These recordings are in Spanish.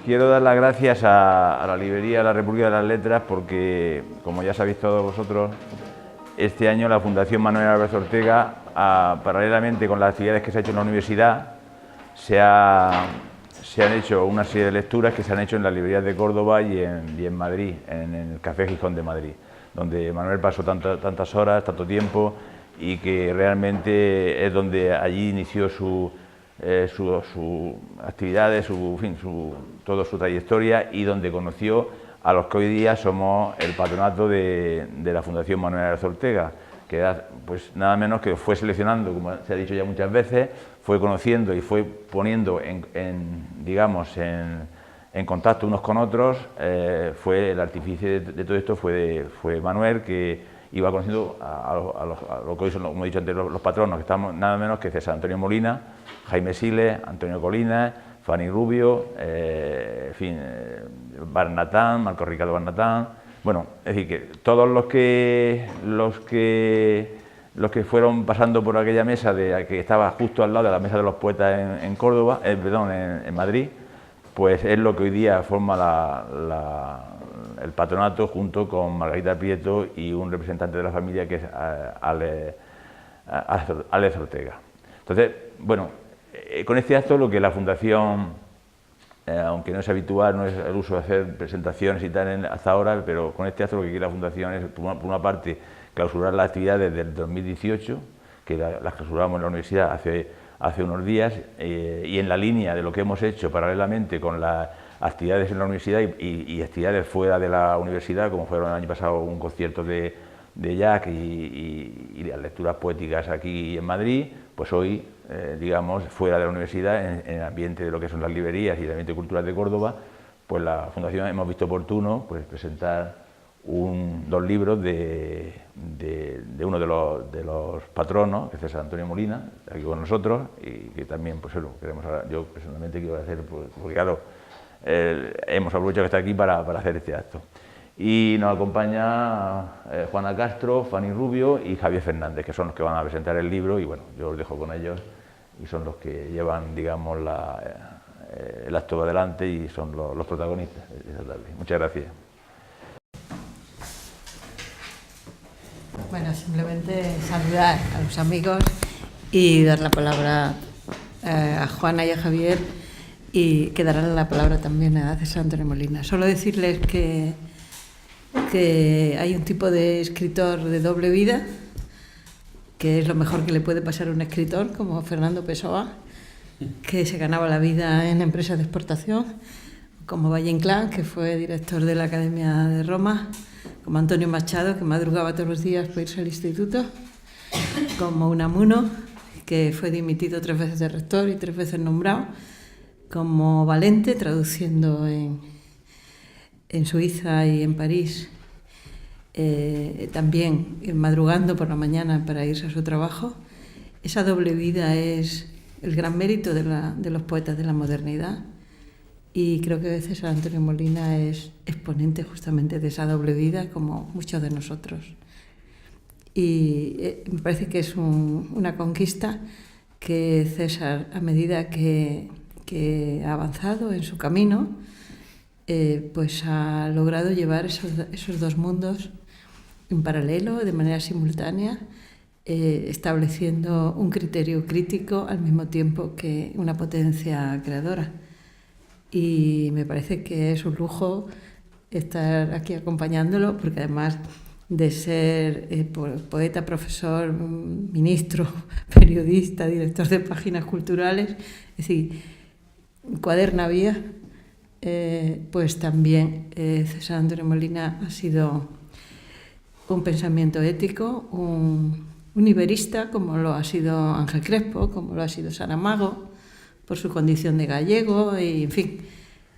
Quiero dar las gracias a la librería La República de las Letras porque, como ya sabéis todos vosotros, este año la Fundación Manuel Álvarez Ortega, paralelamente con las actividades que se ha hecho en la universidad, se han hecho una serie de lecturas que se han hecho en las librerías de Córdoba y en Madrid, en el Café Gijón de Madrid, donde Manuel pasó tantas horas, tanto tiempo, y que realmente es donde allí inició sus actividades, toda su trayectoria, y donde conoció a los que hoy día somos el patronato de la Fundación Manuel Álvarez Ortega, que pues nada menos que fue seleccionando, como se ha dicho ya muchas veces, fue conociendo y fue poniendo en contacto unos con otros. Fue el artífice de todo esto, fue Manuel, que iba conociendo a lo que hoy son, como he dicho antes, los patronos, que estamos nada menos que César Antonio Molina, Jaime Siles, Antonio Colinas, Fanny Rubio, Barnatán, Marco Ricardo Barnatán. Bueno, es decir, que todos los que fueron pasando por aquella mesa que estaba justo al lado de la mesa de los poetas en Córdoba, en Madrid, pues es lo que hoy día forma el patronato, junto con Margarita Prieto y un representante de la familia, que es Alex Ortega. Entonces, bueno, con este acto lo que la Fundación, aunque no es habitual, no es el uso de hacer presentaciones y tal hasta ahora, pero con este acto lo que quiere la Fundación es, por una parte, clausurar las actividades del 2018, que las clausuramos en la universidad hace unos días, y en la línea de lo que hemos hecho paralelamente con las actividades en la universidad y actividades fuera de la universidad, como fueron el año pasado un concierto de Jack y las lecturas poéticas aquí en Madrid, pues hoy, digamos, fuera de la universidad, en el ambiente de lo que son las librerías y el ambiente cultural de Córdoba, pues la Fundación hemos visto oportuno pues presentar dos libros de uno de los patronos, que es César Antonio Molina, aquí con nosotros, y que también, pues yo personalmente quiero hacer, porque claro, hemos aprovechado que está aquí para hacer este acto. Y nos acompaña Juana Castro, Fanny Rubio y Javier Fernández, que son los que van a presentar el libro, y bueno, yo os dejo con ellos, y son los que llevan, digamos, el acto adelante y son los protagonistas de esta tarde. Muchas gracias. Bueno, simplemente saludar a los amigos y dar la palabra a Juana y a Javier, y que darán la palabra también a César Antonio Molina. Solo decirles que hay un tipo de escritor de doble vida, que es lo mejor que le puede pasar a un escritor, como Fernando Pessoa, que se ganaba la vida en empresas de exportación, como Valle Inclán, que fue director de la Academia de Roma, como Antonio Machado, que madrugaba todos los días para irse al instituto, como Unamuno, que fue dimitido 3 veces de rector y 3 veces nombrado, como Valente, traduciendo en Suiza y en París, también madrugando por la mañana para irse a su trabajo. Esa doble vida es el gran mérito de los poetas de la modernidad, y creo que César Antonio Molina es exponente justamente de esa doble vida, como muchos de nosotros. Y me parece que es una conquista que César, a medida que ha avanzado en su camino, pues ha logrado llevar esos dos mundos en paralelo, de manera simultánea, estableciendo un criterio crítico al mismo tiempo que una potencia creadora. Y me parece que es un lujo estar aquí acompañándolo, porque además de ser poeta, profesor, ministro, periodista, director de páginas culturales, es decir, cuaderna vía, pues también César Antonio Molina ha sido un pensamiento ético, un iberista, como lo ha sido Ángel Crespo, como lo ha sido Saramago, por su condición de gallego, y en fin,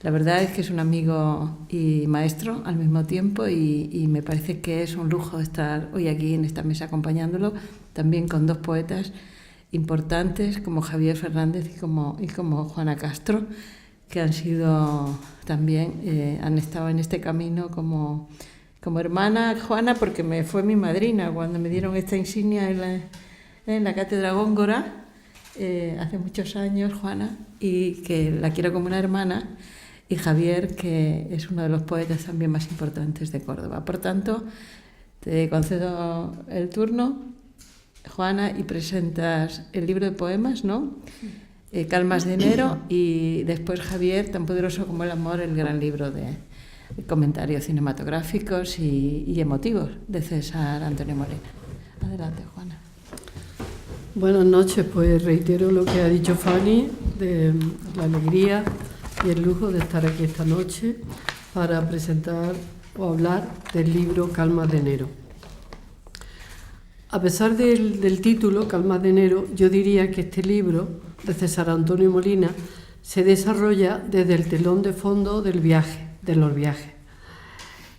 la verdad es que es un amigo y maestro al mismo tiempo, y me parece que es un lujo estar hoy aquí en esta mesa acompañándolo, también con dos poetas importantes como Javier Fernández y como Juana Castro, que han sido también, han estado en este camino como hermana. Juana, porque fue mi madrina cuando me dieron esta insignia en la Cátedra Góngora, hace muchos años, Juana, y que la quiero como una hermana, y Javier, que es uno de los poetas también más importantes de Córdoba. Por tanto, te concedo el turno, Juana, y presentas el libro de poemas, ¿no? Calmas de enero, y después Javier, tan poderoso como el amor, el gran libro de comentarios cinematográficos y emotivos de César Antonio Molina. Adelante, Juana. Buenas noches, pues reitero lo que ha dicho Fanny, de la alegría y el lujo de estar aquí esta noche para presentar o hablar del libro Calmas de enero. A pesar del título, Calmas de enero, yo diría que este libro de César Antonio Molina se desarrolla desde el telón de fondo de los viajes,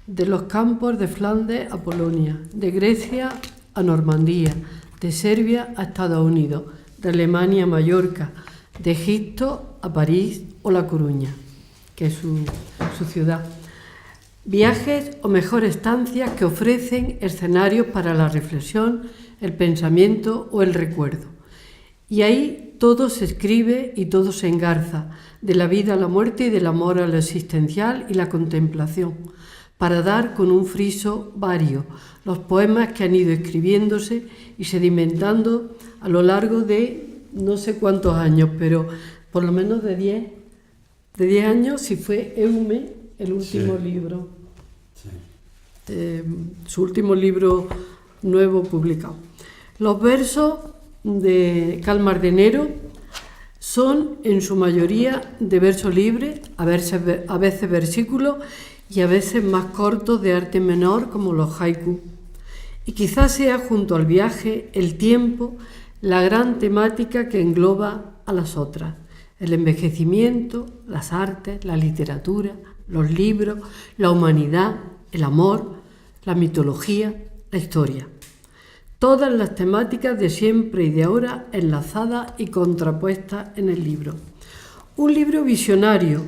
de los campos de Flandes a Polonia, de Grecia a Normandía, de Serbia a Estados Unidos, de Alemania a Mallorca, de Egipto a París o La Coruña, que es su ciudad. Viajes o mejor estancias que ofrecen escenarios para la reflexión, el pensamiento o el recuerdo. Y ahí todo se escribe y todo se engarza, de la vida a la muerte y del amor a lo existencial y la contemplación, para dar con un friso vario los poemas que han ido escribiéndose y sedimentando a lo largo de no sé cuántos años, pero por lo menos de 10 años, si fue Eume el último libro, su último libro nuevo publicado. Los versos de Calmas de enero son en su mayoría de verso libre, a veces versículos y a veces más cortos de arte menor como los haiku. Y quizás sea junto al viaje, el tiempo, la gran temática que engloba a las otras: el envejecimiento, las artes, la literatura, los libros, la humanidad, el amor, la mitología, la historia. Todas las temáticas de siempre y de ahora enlazadas y contrapuestas en el libro. Un libro visionario,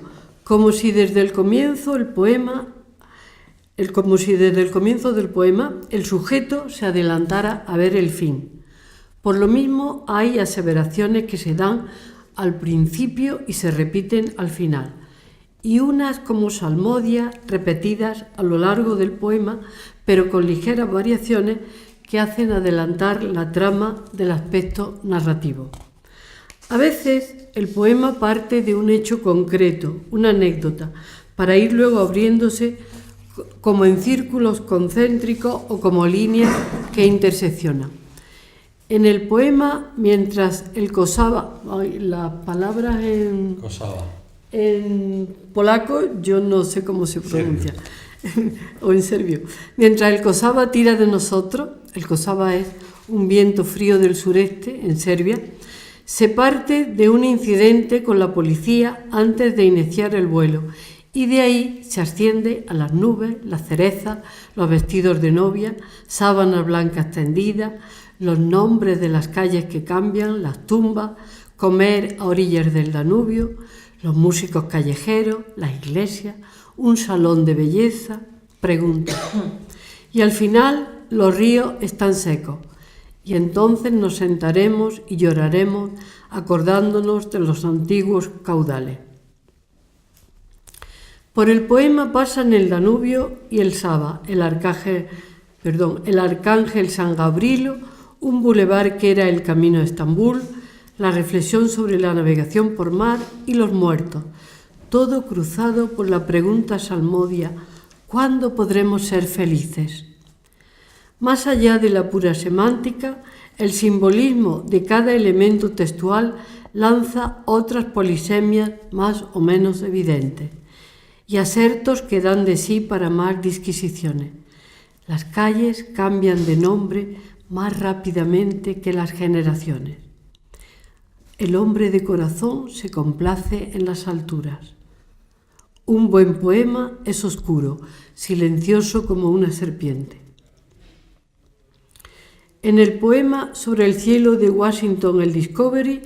como si desde el comienzo del poema el sujeto se adelantara a ver el fin. Por lo mismo hay aseveraciones que se dan al principio y se repiten al final, y unas como salmodias repetidas a lo largo del poema, pero con ligeras variaciones que hacen adelantar la trama del aspecto narrativo. A veces el poema parte de un hecho concreto, una anécdota, para ir luego abriéndose como en círculos concéntricos o como líneas que interseccionan. En el poema, mientras el Kosaba, las palabras en polaco, yo no sé cómo se pronuncia, o en serbio. Mientras el Kosaba tira de nosotros, el Kosaba es un viento frío del sureste, en Serbia, se parte de un incidente con la policía antes de iniciar el vuelo, y de ahí se asciende a las nubes, las cerezas, los vestidos de novia, sábanas blancas tendidas, los nombres de las calles que cambian, las tumbas, comer a orillas del Danubio, los músicos callejeros, las iglesias, un salón de belleza, preguntas. Y al final los ríos están secos, y entonces nos sentaremos y lloraremos acordándonos de los antiguos caudales. Por el poema pasan el Danubio y el Sava, el arcángel San Gabrielo, un bulevar que era el camino a Estambul, la reflexión sobre la navegación por mar y los muertos, todo cruzado por la pregunta salmodia: ¿cuándo podremos ser felices? Más allá de la pura semántica, el simbolismo de cada elemento textual lanza otras polisemias más o menos evidentes. y asertos que dan de sí para más disquisiciones. Las calles cambian de nombre más rápidamente que las generaciones. El hombre de corazón se complace en las alturas. Un buen poema es oscuro, silencioso como una serpiente. En el poema Sobre el cielo de Washington, el Discovery,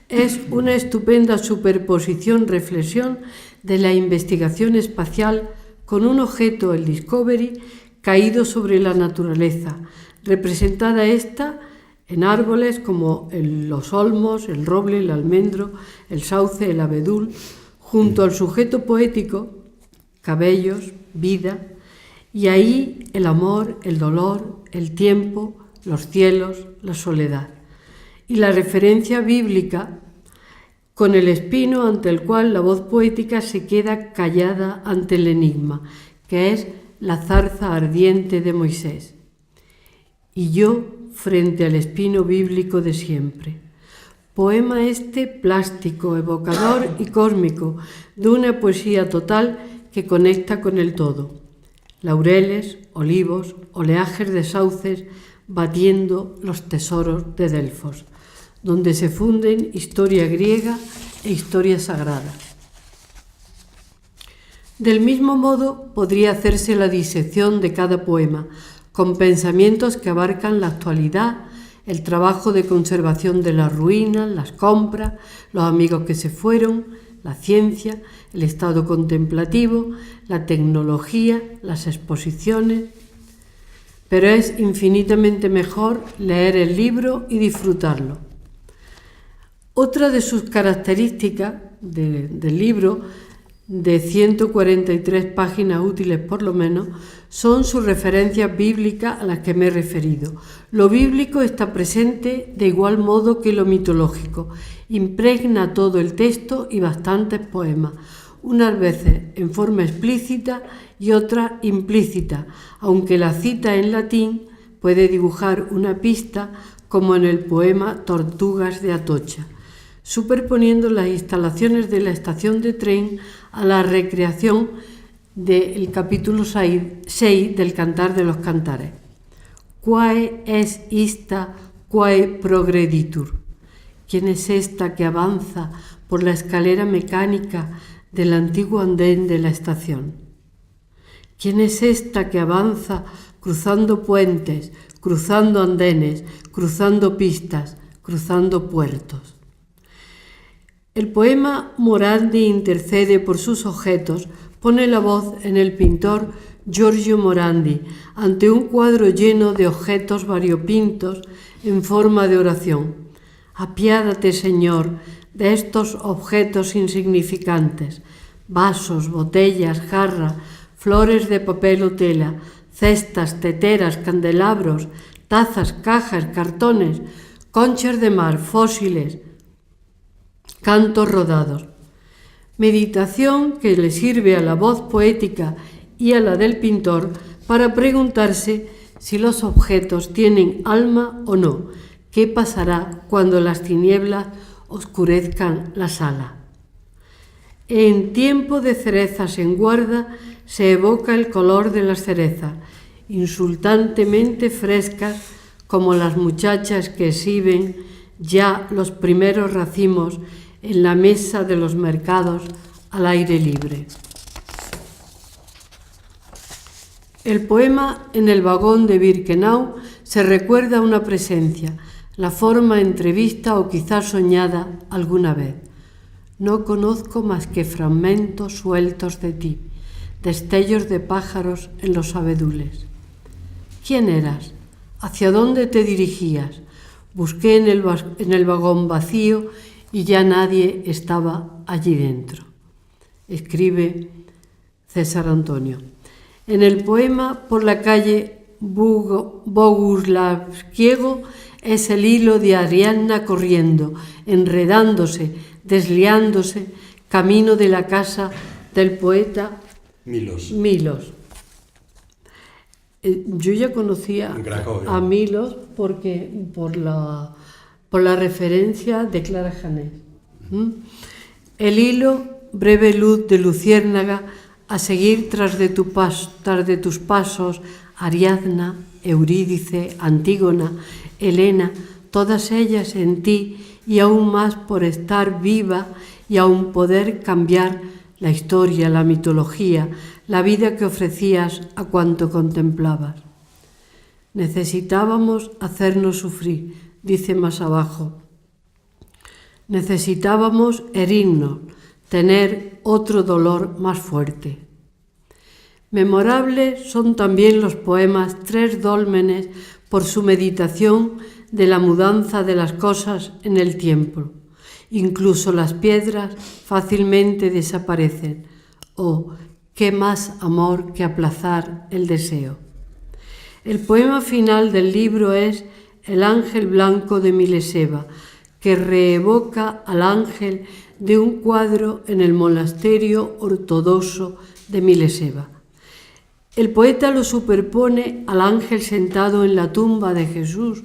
es una estupenda superposición-reflexión de la investigación espacial con un objeto, el Discovery, caído sobre la naturaleza, representada esta en árboles como los olmos, el roble, el almendro, el sauce, el abedul, junto al sujeto poético, cabellos, vida, y ahí el amor, el dolor, el tiempo, los cielos, la soledad. Y la referencia bíblica con el espino ante el cual la voz poética se queda callada ante el enigma, que es la zarza ardiente de Moisés. Y yo frente al espino bíblico de siempre. Poema este plástico, evocador y cósmico, de una poesía total que conecta con el todo. Laureles, olivos, oleajes de sauces, batiendo los tesoros de Delfos, donde se funden historia griega e historia sagrada. Del mismo modo, podría hacerse la disección de cada poema, con pensamientos que abarcan la actualidad, el trabajo de conservación de las ruinas, las compras, los amigos que se fueron, la ciencia, el estado contemplativo, la tecnología, las exposiciones. Pero es infinitamente mejor leer el libro y disfrutarlo. Otra de sus características del libro, de 143 páginas útiles por lo menos, son sus referencias bíblicas a las que me he referido. Lo bíblico está presente de igual modo que lo mitológico, impregna todo el texto y bastantes poemas, unas veces en forma explícita y otras implícita, aunque la cita en latín puede dibujar una pista, como en el poema Tortugas de Atocha, superponiendo las instalaciones de la estación de tren a la recreación del capítulo 6 del Cantar de los Cantares. Quae es ista quae progreditur? ¿Quién es esta que avanza por la escalera mecánica del antiguo andén de la estación? ¿Quién es esta que avanza cruzando puentes, cruzando andenes, cruzando pistas, cruzando puertos? El poema Morandi intercede por sus objetos, pone la voz en el pintor Giorgio Morandi ante un cuadro lleno de objetos variopintos en forma de oración. Apiádate, Señor, de estos objetos insignificantes, vasos, botellas, jarras, flores de papel o tela, cestas, teteras, candelabros, tazas, cajas, cartones, conchas de mar, fósiles, cantos rodados. Meditación que le sirve a la voz poética y a la del pintor para preguntarse si los objetos tienen alma o no, qué pasará cuando las tinieblas oscurezcan la sala. En tiempo de cerezas en guarda se evoca el color de las cerezas, insultantemente frescas como las muchachas que exhiben ya los primeros racimos en la mesa de los mercados al aire libre. El poema En el vagón de Birkenau se recuerda una presencia, la forma entrevista o quizás soñada alguna vez. No conozco más que fragmentos sueltos de ti, destellos de pájaros en los abedules. ¿Quién eras? ¿Hacia dónde te dirigías? Busqué en el vagón vacío y ya nadie estaba allí dentro. Escribe César Antonio. En el poema Por la calle Boguslavskiego es el hilo de Ariadna corriendo, enredándose, desliándose, camino de la casa del poeta Milos. Yo ya conocía a Milos porque por la referencia de Clara Janet. El hilo, breve luz de luciérnaga, a seguir tras de tus pasos, Ariadna, Eurídice, Antígona, Helena, todas ellas en ti, y aún más por estar viva y aún poder cambiar la historia, la mitología, la vida que ofrecías a cuanto contemplabas. Necesitábamos hacernos sufrir, dice más abajo. Necesitábamos herirnos, tener otro dolor más fuerte. Memorables son también los poemas Tres dólmenes por su meditación de la mudanza de las cosas en el tiempo. Incluso las piedras fácilmente desaparecen. Oh, qué más amor que aplazar el deseo. El poema final del libro es El ángel blanco de Mileseva, que reevoca al ángel de un cuadro en el monasterio ortodoxo de Mileseva. El poeta lo superpone al ángel sentado en la tumba de Jesús,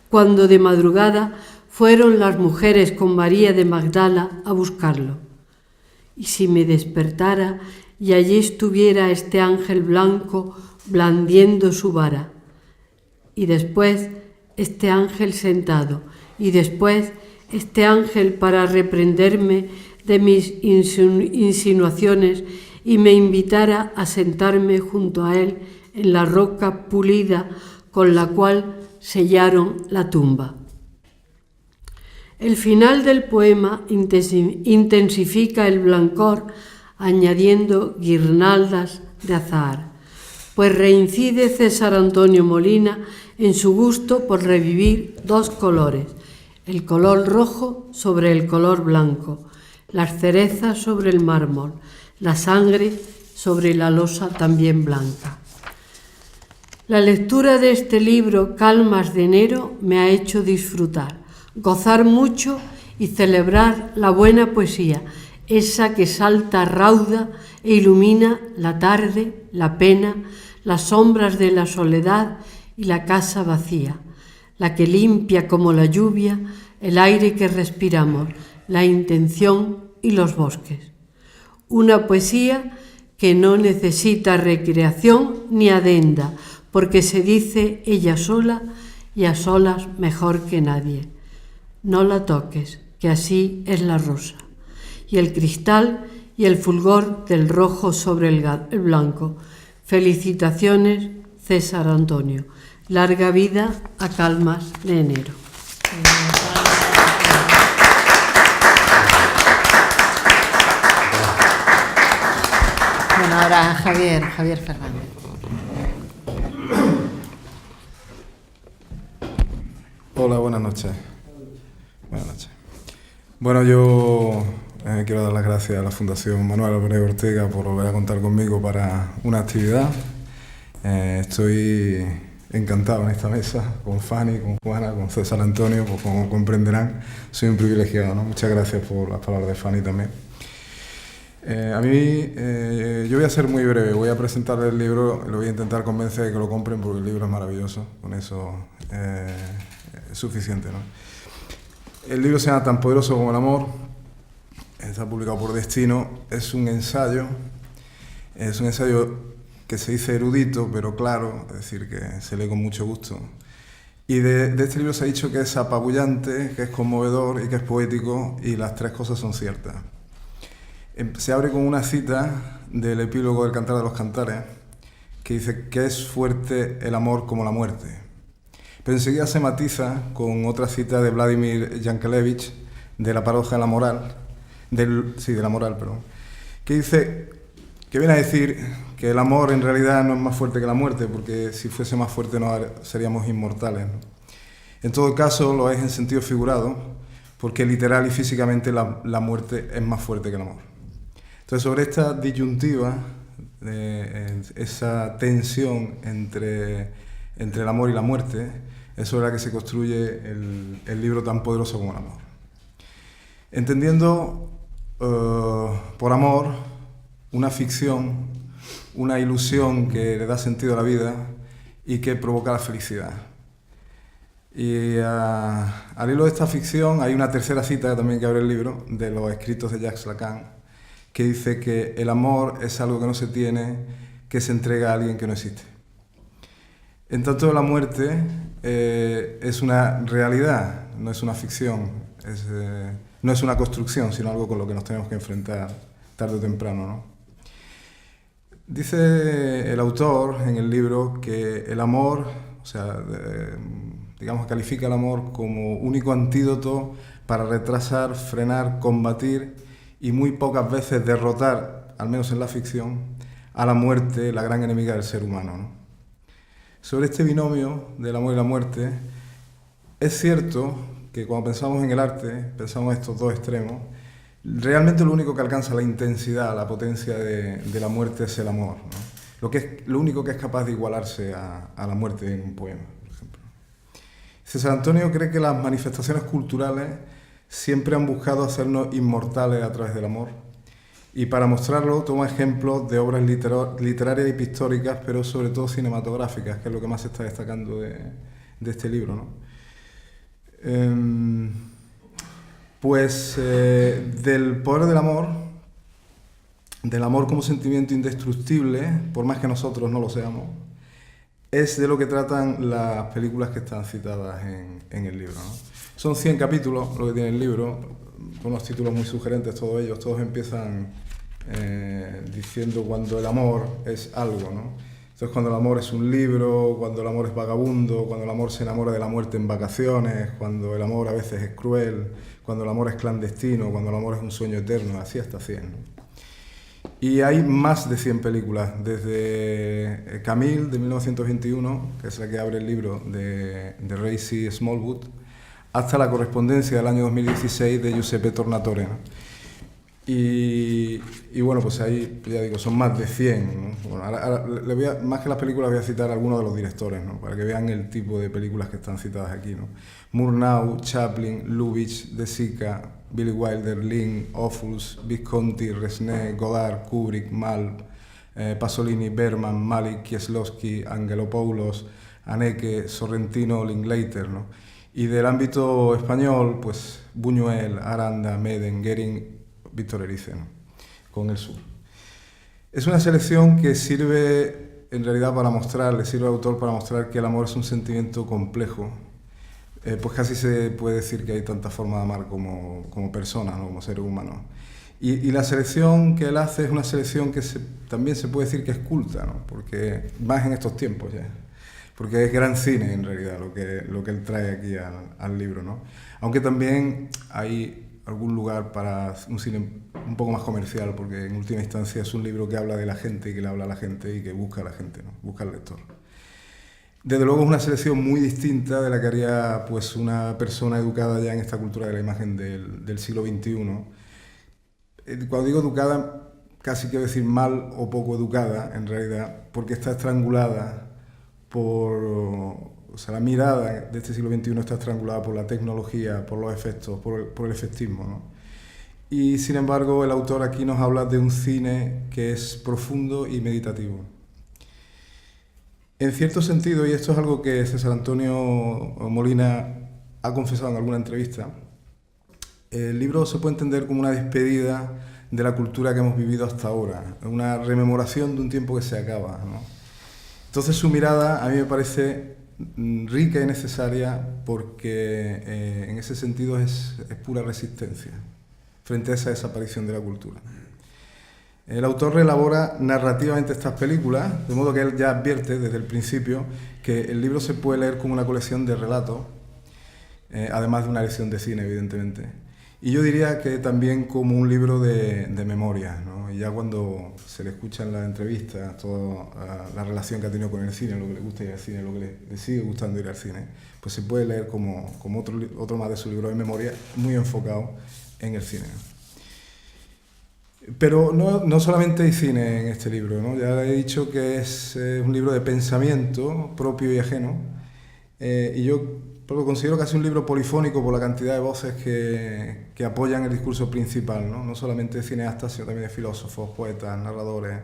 cuando de madrugada fueron las mujeres con María de Magdala a buscarlo. Y si me despertara y allí estuviera este ángel blanco blandiendo su vara, y después este ángel sentado, y después este ángel para reprenderme de mis insinuaciones y me invitara a sentarme junto a él en la roca pulida con la cual sellaron la tumba. El final del poema intensifica el blancor añadiendo guirnaldas de azahar, pues reincide César Antonio Molina en su gusto por revivir dos colores, el color rojo sobre el color blanco, las cerezas sobre el mármol, la sangre sobre la losa también blanca. La lectura de este libro, Calmas de enero, me ha hecho disfrutar, gozar mucho y celebrar la buena poesía, esa que salta rauda e ilumina la tarde, la pena, las sombras de la soledad y la casa vacía, la que limpia como la lluvia el aire que respiramos, la intención y los bosques. Una poesía que no necesita recreación ni adenda, porque se dice ella sola y a solas mejor que nadie. No la toques, que así es la rosa, y el cristal y el fulgor del rojo sobre el blanco. Felicitaciones, César Antonio. Larga vida a Calmas de enero. Bueno, ahora Javier Fernández. Hola, buenas noches. Bueno, yo quiero dar las gracias a la Fundación Manuel Álvarez Ortega por volver a contar conmigo para una actividad. Estoy encantado en esta mesa, con Fanny, con Juana, con César Antonio, pues como comprenderán, soy un privilegiado, ¿no? Muchas gracias por las palabras de Fanny también. Yo voy a ser muy breve, voy a presentar el libro, lo voy a intentar convencer de que lo compren porque el libro es maravilloso, con eso es suficiente, ¿no? El libro se llama Tan poderoso como el amor, está publicado por Destino, es un ensayo que se dice erudito, pero claro, es decir, que se lee con mucho gusto. Y de este libro se ha dicho que es apabullante, que es conmovedor y que es poético, y las tres cosas son ciertas. Se abre con una cita del epílogo del Cantar de los Cantares, que dice que es fuerte el amor como la muerte. Pero enseguida se matiza con otra cita de Vladimir Yankelevich, de la paradoja de la moral, que dice, que viene a decir que el amor en realidad no es más fuerte que la muerte, porque si fuese más fuerte no seríamos inmortales, ¿no? En todo caso lo es en sentido figurado, porque literal y físicamente la muerte es más fuerte que el amor. Entonces, sobre esta disyuntiva, esa tensión entre el amor y la muerte, es sobre la que se construye el libro Tan poderoso como el amor. Entendiendo por amor una ficción, una ilusión que le da sentido a la vida y que provoca la felicidad. Y al hilo de esta ficción hay una tercera cita también que abre el libro, de los escritos de Jacques Lacan, que dice que el amor es algo que no se tiene, que se entrega a alguien que no existe. En tanto, la muerte es una realidad, no es una ficción, no es una construcción, sino algo con lo que nos tenemos que enfrentar tarde o temprano, ¿no? Dice el autor en el libro que el amor, o sea, digamos, califica el amor como único antídoto para retrasar, frenar, combatir y muy pocas veces derrotar, al menos en la ficción, a la muerte, la gran enemiga del ser humano, ¿no? Sobre este binomio del amor y la muerte, es cierto que cuando pensamos en el arte, pensamos en estos dos extremos, realmente lo único que alcanza la intensidad, la potencia de la muerte es el amor, ¿no? Lo único que es capaz de igualarse a la muerte en un poema, por ejemplo. César Antonio cree que las manifestaciones culturales siempre han buscado hacernos inmortales a través del amor, y para mostrarlo toma ejemplos de obras literarias y pictóricas, pero sobre todo cinematográficas, que es lo que más se está destacando de este libro, ¿no? Del poder del amor como sentimiento indestructible, por más que nosotros no lo seamos, es de lo que tratan las películas que están citadas en el libro, ¿no? Son 100 capítulos lo que tiene el libro, con unos títulos muy sugerentes todos ellos. Todos empiezan diciendo cuando el amor es algo, ¿no? Entonces, cuando el amor es un libro, cuando el amor es vagabundo, cuando el amor se enamora de la muerte en vacaciones, cuando el amor a veces es cruel, cuando el amor es clandestino, cuando el amor es un sueño eterno, así hasta 100, ¿no? Y hay más de 100 películas, desde Camille, de 1921, que es la que abre el libro de Ray C. Smallwood, hasta La correspondencia del año 2016 de Giuseppe Tornatore, ¿no? Y bueno, pues ahí, ya digo, son más de 100, ¿no? Bueno, ahora más que las películas voy a citar a algunos de los directores, ¿no? Para que vean el tipo de películas que están citadas aquí, ¿no? Murnau, Chaplin, Lubitsch, De Sica, Billy Wilder, Lynn, Ophuls, Visconti, Resnais, Godard, Kubrick, Mal, Pasolini, Bergman, Malick, Kieslowski, Angelopoulos, Haneke, Sorrentino, Linklater, ¿no? Y del ámbito español, pues Buñuel, Aranda, Meden, Goering, Víctor Erice, ¿no? Con El Sur. Es una selección que sirve en realidad para mostrar, le sirve al autor para mostrar que el amor es un sentimiento complejo. Pues casi se puede decir que hay tantas formas de amar como personas, ¿no? Como seres humanos. Y la selección que él hace es una selección que también se puede decir que es culta, ¿no? Porque más en estos tiempos ya. Porque es gran cine en realidad lo que él trae aquí al libro, ¿no? Aunque también hay algún lugar para un cine un poco más comercial, porque en última instancia es un libro que habla de la gente y que le habla a la gente y que busca a la gente, ¿no? Busca al lector. Desde luego es una selección muy distinta de la que haría pues una persona educada ya en esta cultura de la imagen del siglo XXI. Cuando digo educada, casi quiero decir mal o poco educada, en realidad, porque está estrangulada o sea, la mirada de este siglo XXI está estrangulada por la tecnología, por los efectos, por el efectismo, ¿no? Y sin embargo, el autor aquí nos habla de un cine que es profundo y meditativo. En cierto sentido, y esto es algo que César Antonio Molina ha confesado en alguna entrevista, el libro se puede entender como una despedida de la cultura que hemos vivido hasta ahora, una rememoración de un tiempo que se acaba, ¿no? Entonces su mirada a mí me parece rica y necesaria porque en ese sentido es pura resistencia frente a esa desaparición de la cultura. El autor reelabora narrativamente estas películas, de modo que él ya advierte desde el principio que el libro se puede leer como una colección de relatos, además de una lección de cine, evidentemente. Y yo diría que también como un libro de memoria, ¿no? Y ya cuando se le escucha en la entrevista toda la relación que ha tenido con el cine, lo que le gusta ir al cine, lo que le sigue gustando ir al cine, pues se puede leer como otro más de su libro de memoria, muy enfocado en el cine. Pero no solamente hay cine en este libro, ¿no? Ya he dicho que es un libro de pensamiento propio y ajeno, y yo lo considero casi un libro polifónico por la cantidad de voces que apoyan el discurso principal, ¿no? No solamente de cineastas, sino también de filósofos, poetas, narradores,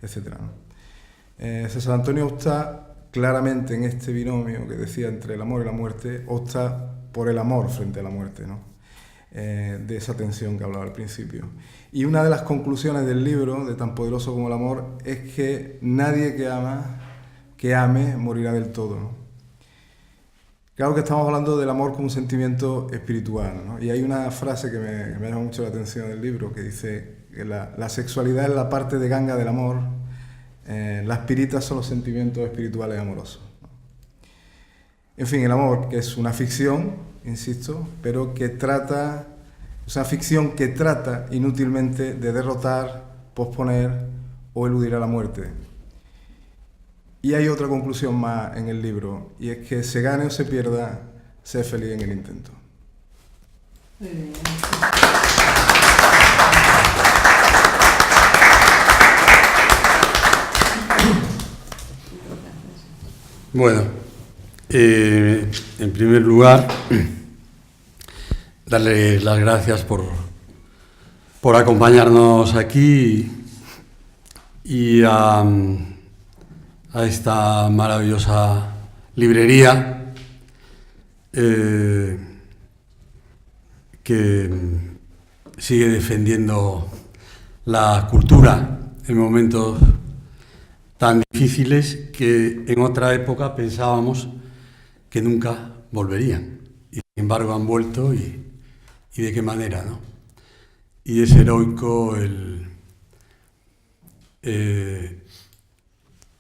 etc., ¿no? César Antonio opta claramente en este binomio que decía entre el amor y la muerte, opta por el amor frente a la muerte, ¿no? de esa tensión que hablaba al principio. Y una de las conclusiones del libro, de Tan poderoso como el amor, es que nadie que ame, morirá del todo, ¿no? Claro que estamos hablando del amor como un sentimiento espiritual, ¿no? Y hay una frase que me llama mucho la atención del libro, que dice que la sexualidad es la parte de ganga del amor, las piritas son los sentimientos espirituales amorosos, ¿no? En fin, el amor, que es una ficción, insisto, pero que trata, es una ficción que trata inútilmente de derrotar, posponer o eludir a la muerte. Y hay otra conclusión más en el libro, y es que se gane o se pierda, sé feliz en el intento. Muy bien. Bueno, en primer lugar, darle las gracias por acompañarnos aquí y a esta maravillosa librería que sigue defendiendo la cultura en momentos tan difíciles que en otra época pensábamos que nunca volverían. Y sin embargo han vuelto y de qué manera, ¿no? Y es heroico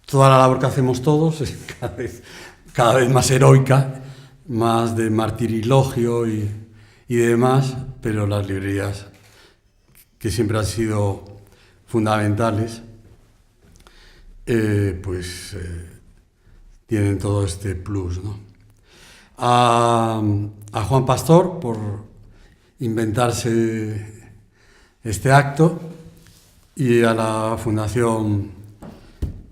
toda la labor que hacemos todos es cada vez más heroica, más de martirilogio y demás, pero las librerías, que siempre han sido fundamentales, tienen todo este plus, ¿no? A Juan Pastor por inventarse este acto y a la Fundación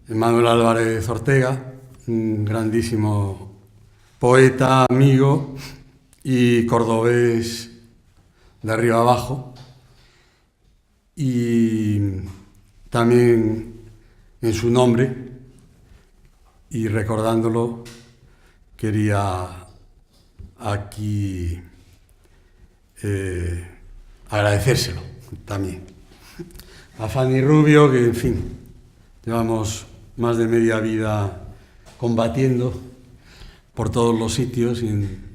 Manuel Álvarez Ortega, un grandísimo poeta, amigo y cordobés de arriba abajo, y también en su nombre y recordándolo quería aquí agradecérselo también a Fanny Rubio, que en fin llevamos más de media vida combatiendo por todos los sitios, en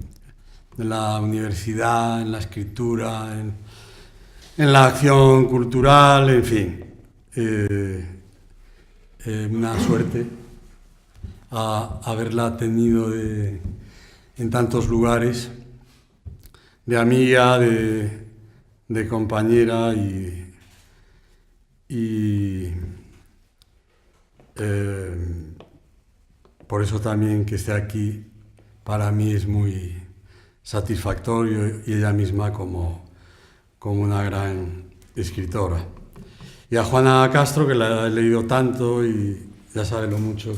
la universidad, en la escritura, en la acción cultural, en fin. Una suerte haberla tenido en tantos lugares, de amiga, de compañera y por eso también que esté aquí para mí es muy satisfactorio, y ella misma como una gran escritora. Y a Juana Castro, que la he leído tanto y ya sabe lo mucho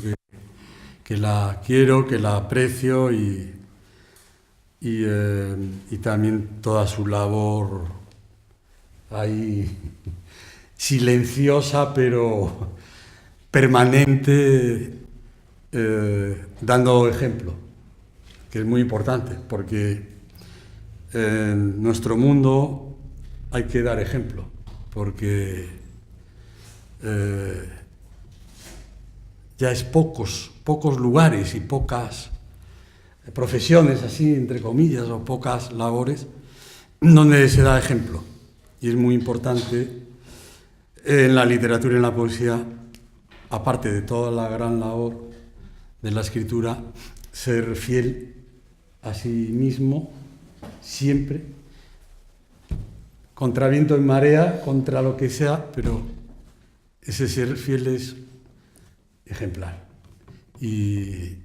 que la quiero, que la aprecio, y también toda su labor ahí silenciosa pero permanente, dando ejemplo, que es muy importante, porque en nuestro mundo hay que dar ejemplo, porque ya es pocos lugares y pocas profesiones, así entre comillas, o pocas labores donde se da ejemplo. Y es muy importante en la literatura y en la poesía, aparte de toda la gran labor de la escritura, ser fiel a sí mismo siempre, contra viento y marea, contra lo que sea, pero ese ser fiel es ejemplar. Y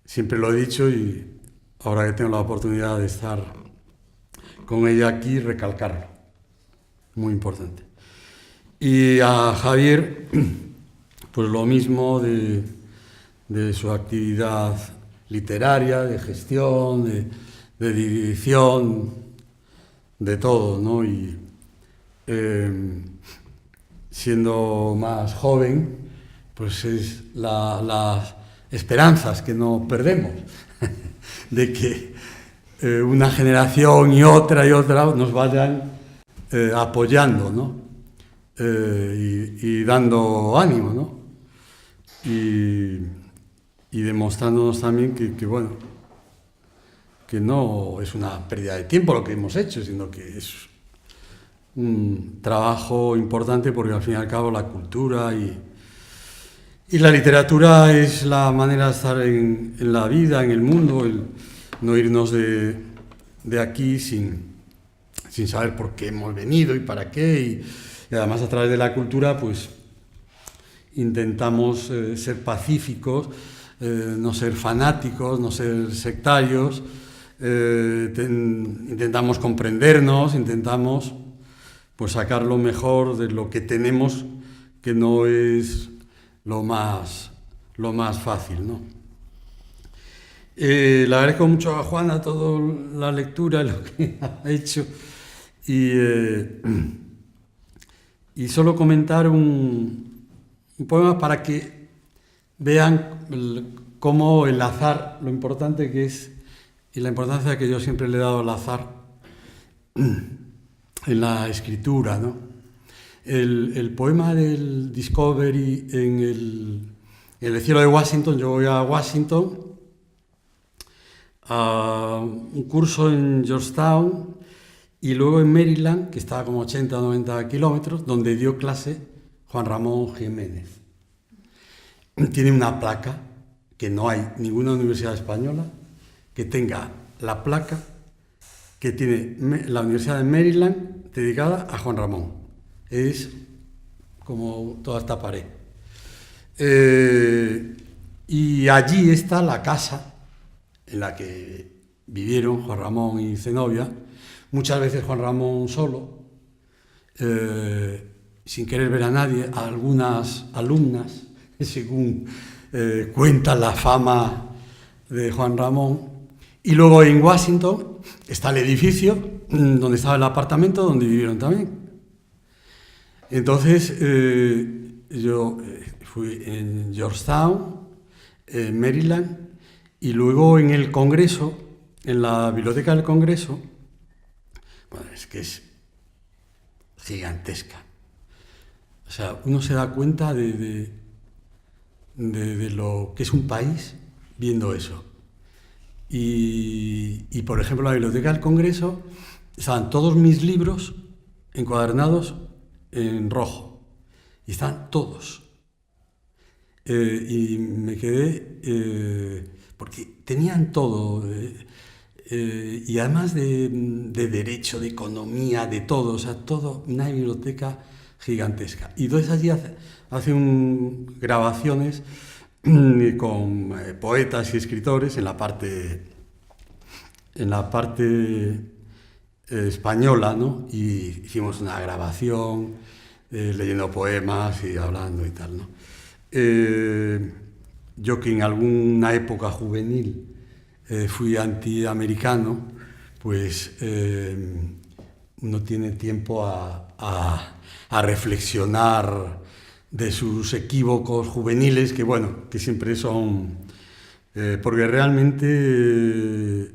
siempre lo he dicho, y ahora que tengo la oportunidad de estar con ella aquí, recalcarlo. Muy importante. Y a Javier, pues lo mismo de su actividad literaria, de gestión, de dirección, de todo, ¿no? Y siendo más joven, pues es las esperanzas que no perdemos de que una generación y otra nos vayan apoyando, ¿no? Y dando ánimo, ¿no? Y demostrándonos también que, bueno, que no es una pérdida de tiempo lo que hemos hecho, sino que es un trabajo importante, porque al fin y al cabo la cultura y la literatura es la manera de estar en la vida, en el mundo, el no irnos de aquí sin saber por qué hemos venido y para qué, y además a través de la cultura pues intentamos ser pacíficos, no ser fanáticos, no ser sectarios, intentamos comprendernos, intentamos pues sacar lo mejor de lo que tenemos, que no es lo más fácil, ¿no? Le agradezco mucho a Juana toda la lectura, lo que ha hecho, y solo comentar un poema para que vean cómo el azar, lo importante que es, y la importancia que yo siempre le he dado al azar en la escritura, ¿no? El poema del Discovery en el cielo de Washington. Yo voy a Washington a un curso en Georgetown y luego en Maryland, que estaba como 80 o 90 kilómetros, donde dio clase Juan Ramón Jiménez. Tiene una placa que no hay ninguna universidad española que tenga la placa que tiene la Universidad de Maryland dedicada a Juan Ramón. Es como toda esta pared. Y allí está la casa en la que vivieron Juan Ramón y Zenobia, muchas veces Juan Ramón solo, sin querer ver a nadie, a algunas alumnas, según cuenta la fama de Juan Ramón. Y luego en Washington está el edificio donde estaba el apartamento donde vivieron también. Entonces yo fui en Georgetown, en Maryland, y luego en el Congreso, en la biblioteca del Congreso. Bueno, es que es gigantesca. O sea, uno se da cuenta de lo que es un país viendo eso. Y por ejemplo, en la biblioteca del Congreso estaban todos mis libros encuadernados en rojo. Y están todos. Y me quedé... porque tenían todo. Y además de derecho, de economía, de todo. O sea, todo, una biblioteca gigantesca. Y entonces allí hacen grabaciones con poetas y escritores en la parte española, ¿no? Y hicimos una grabación leyendo poemas y hablando y tal, ¿no? Yo, que en alguna época juvenil fui antiamericano, pues uno tiene tiempo a reflexionar de sus equívocos juveniles, que bueno, que siempre son... porque realmente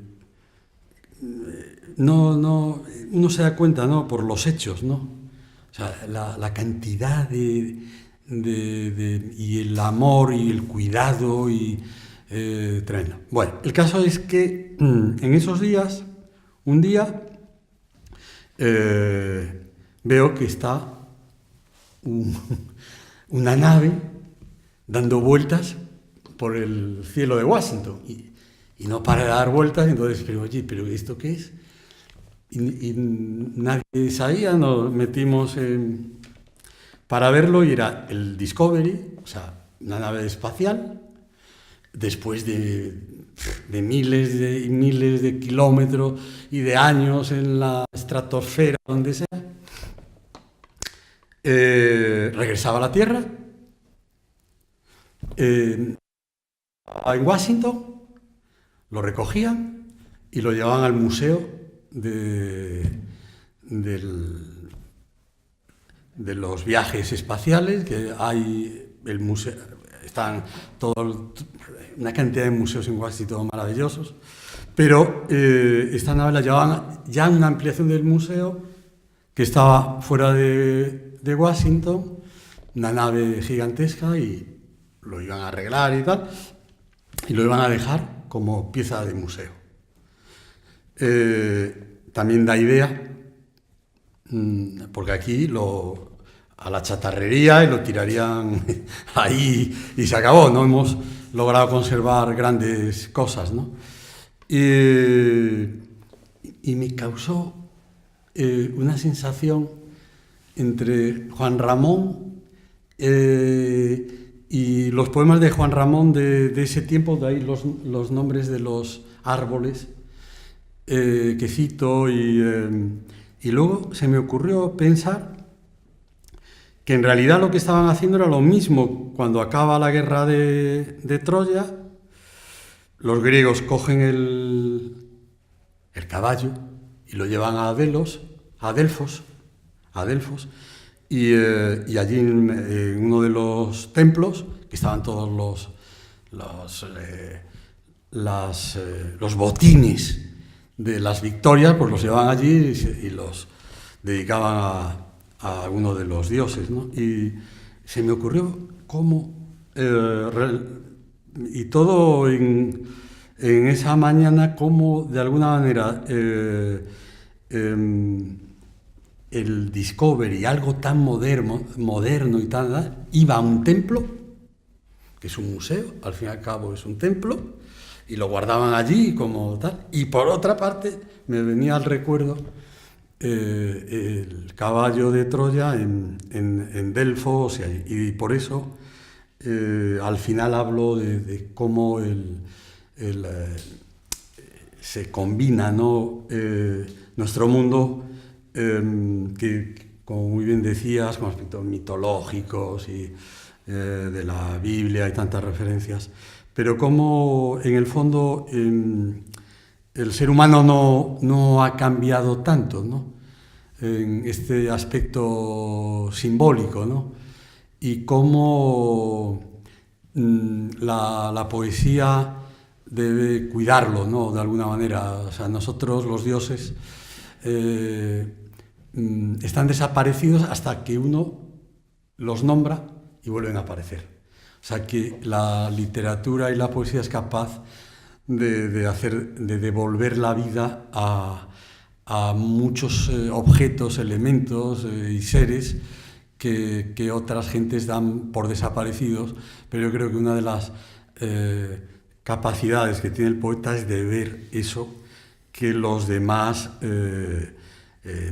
uno se da cuenta, ¿no? Por los hechos, ¿no? O sea, la cantidad y el amor y el cuidado y tremendo. Bueno, el caso es que en esos días, un día, veo que está una nave dando vueltas por el cielo de Washington y no para de dar vueltas. Entonces, pero oye, ¿pero esto qué es? Y nadie sabía, nos metimos para verlo y era el Discovery, o sea, una nave espacial, después de miles y miles de kilómetros y de años en la estratosfera, donde sea, regresaba a la Tierra, en Washington, lo recogían y lo llevaban al museo de los viajes espaciales, que hay el museo, están una cantidad de museos en Washington maravillosos, Pero esta nave la llevaban ya en una ampliación del museo que estaba fuera de Washington, una nave gigantesca, y lo iban a arreglar y tal, y lo iban a dejar como pieza de museo. También da idea, porque aquí a la chatarrería y lo tirarían ahí y se acabó. No hemos logrado conservar grandes cosas, ¿no? Y me causó una sensación entre Juan Ramón y los poemas de Juan Ramón de ese tiempo, de ahí los nombres de los árboles que cito, y luego se me ocurrió pensar que en realidad lo que estaban haciendo era lo mismo. Cuando acaba la guerra de Troya, los griegos cogen el caballo y lo llevan a Delfos, y allí en uno de los templos, que estaban todos los botines de las victorias, pues los llevaban allí y los dedicaban a alguno de los dioses, ¿no? Y se me ocurrió cómo, y todo en esa mañana, cómo de alguna manera el Discovery, algo tan moderno y tan, iba a un templo, que es un museo, al fin y al cabo es un templo, y lo guardaban allí como tal. Y por otra parte me venía al recuerdo el caballo de Troya en Delfos, y por eso al final hablo de cómo se combina, ¿no? Nuestro mundo, que como muy bien decías, con aspectos mitológicos y de la Biblia, hay tantas referencias, pero cómo en el fondo el ser humano no ha cambiado tanto, ¿no? En este aspecto simbólico, ¿no? Y cómo la poesía debe cuidarlo, ¿no? De alguna manera. O sea, nosotros, los dioses, están desaparecidos hasta que uno los nombra y vuelven a aparecer. O sea, que la literatura y la poesía es capaz de devolver la vida a muchos objetos, elementos y seres que otras gentes dan por desaparecidos, pero yo creo que una de las capacidades que tiene el poeta es de ver eso que los demás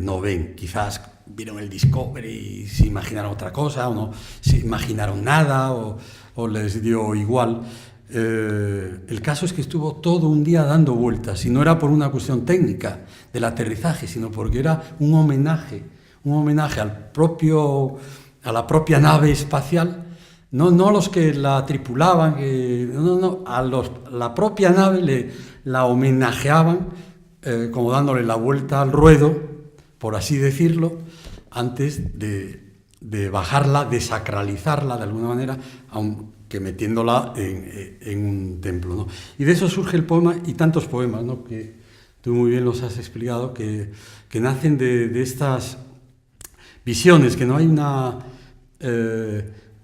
no ven. Quizás vieron el Discovery y se imaginaron otra cosa, o no se imaginaron nada, o les dio igual. El caso es que estuvo todo un día dando vueltas, y no era por una cuestión técnica del aterrizaje, sino porque era un homenaje a la propia nave espacial, no a los que la tripulaban, la propia nave la homenajeaban, como dándole la vuelta al ruedo, por así decirlo, antes de bajarla, de sacralizarla de alguna manera, aunque metiéndola en un templo, ¿no? Y de eso surge el poema, y tantos poemas, ¿no? Que tú muy bien los has explicado, que nacen de estas visiones, que no hay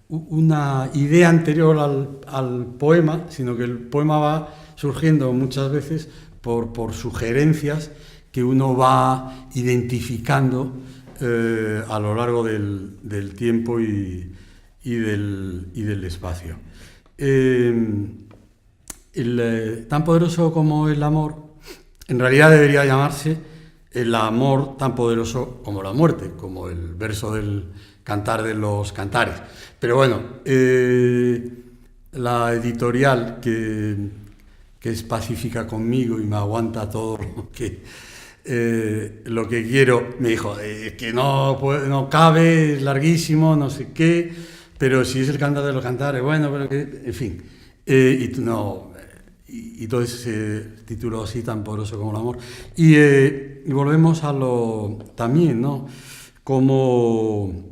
una idea anterior al poema, sino que el poema va surgiendo muchas veces por sugerencias que uno va identificando a lo largo del tiempo y del espacio. Tan poderoso como el amor, en realidad debería llamarse el amor tan poderoso como la muerte, como el verso del Cantar de los Cantares. Pero bueno, la editorial que es pacífica conmigo y me aguanta todo lo que quiero, me dijo que no cabe, es larguísimo, no sé qué, pero si es el Cantar de los Cantares, bueno, pero que, en fin. Y todo ese título así tan poderoso como el amor. Y volvemos a lo también, ¿no? Como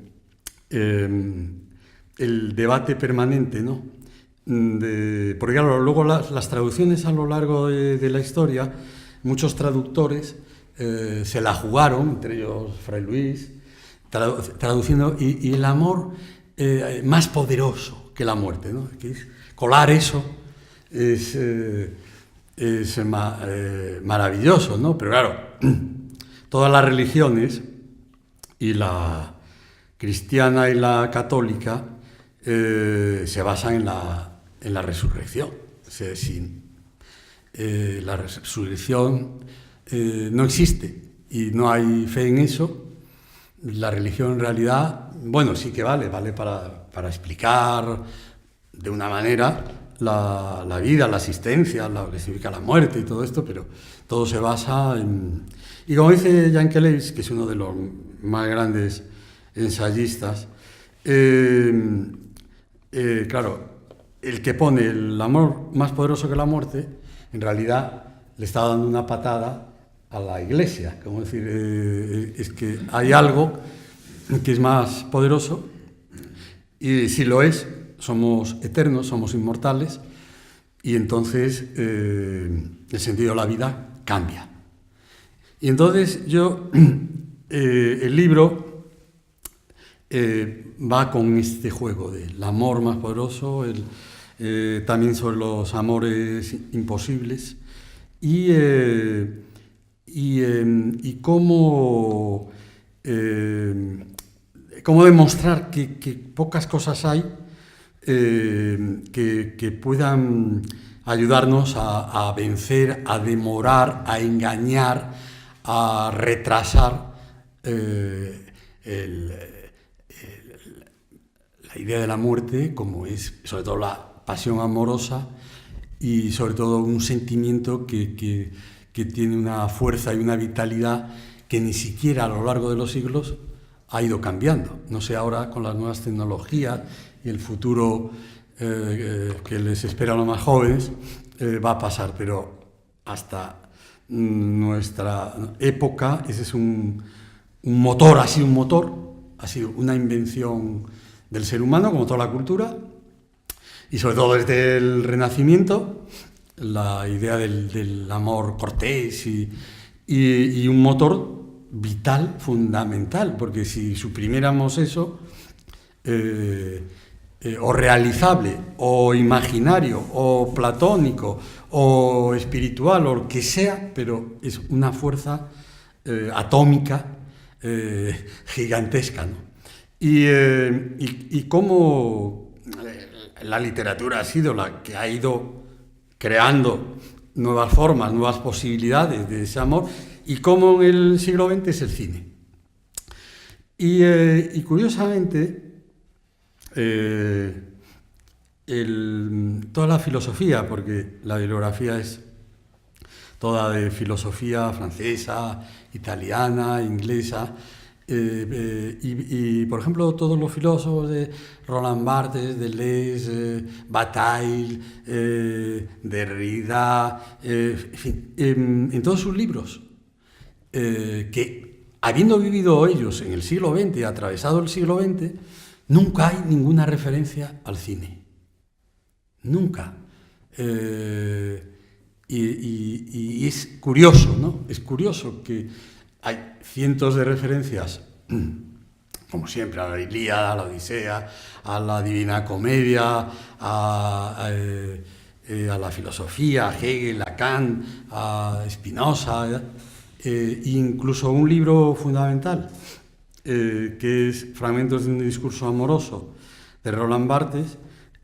el debate permanente, ¿no? porque claro, luego las traducciones a lo largo de la historia, muchos traductores se la jugaron, entre ellos Fray Luis, traduciendo, y el amor más poderoso que la muerte, ¿no? Que es colar eso es maravilloso, ¿no? Pero claro, todas las religiones, y la cristiana y la católica, se basan en la resurrección. O sea, la resurrección no existe y no hay fe en eso. La religión en realidad, bueno, sí que vale para explicar de una manera la vida, la existencia, lo que significa la muerte y todo esto, pero todo se basa en... Y como dice Yankelevich, que es uno de los más grandes ensayistas, claro, el que pone el amor más poderoso que la muerte, en realidad le está dando una patada a la Iglesia. Como decir, es que hay algo que es más poderoso, y si lo es, somos eternos, somos inmortales, y entonces el sentido de la vida cambia. Y entonces el libro va con este juego del amor más poderoso, también sobre los amores imposibles, y cómo demostrar que pocas cosas hay que puedan ayudarnos a vencer, a demorar, a engañar, a retrasar la idea de la muerte, como es sobre todo la pasión amorosa y sobre todo un sentimiento que tiene una fuerza y una vitalidad que ni siquiera a lo largo de los siglos ha ido cambiando. No sé ahora con las nuevas tecnologías y el futuro que les espera a los más jóvenes va a pasar, pero hasta nuestra época ese es un motor, ha sido una invención del ser humano, como toda la cultura, y sobre todo desde el Renacimiento, la idea del amor cortés y un motor vital, fundamental, porque si suprimiéramos eso, o realizable, o imaginario, o platónico, o espiritual, o lo que sea, pero es una fuerza atómica gigantesca, ¿no? Y cómo la literatura ha sido la que ha ido creando nuevas formas, nuevas posibilidades de ese amor, y cómo en el siglo XX es el cine. Y curiosamente, toda la filosofía, porque la bibliografía es toda de filosofía francesa, italiana, inglesa, y por ejemplo todos los filósofos de Roland Barthes, Deleuze, Bataille, Derrida, en fin, en todos sus libros, que habiendo vivido ellos en el siglo XX, atravesado el siglo XX, nunca hay ninguna referencia al cine. Nunca. Y es curioso, ¿no? Es curioso que hay cientos de referencias, como siempre, a la Ilíada, a la Odisea, a la Divina Comedia, a la filosofía, a Hegel, a Kant, a Spinoza, incluso un libro fundamental, que es Fragmentos de un discurso amoroso, de Roland Barthes.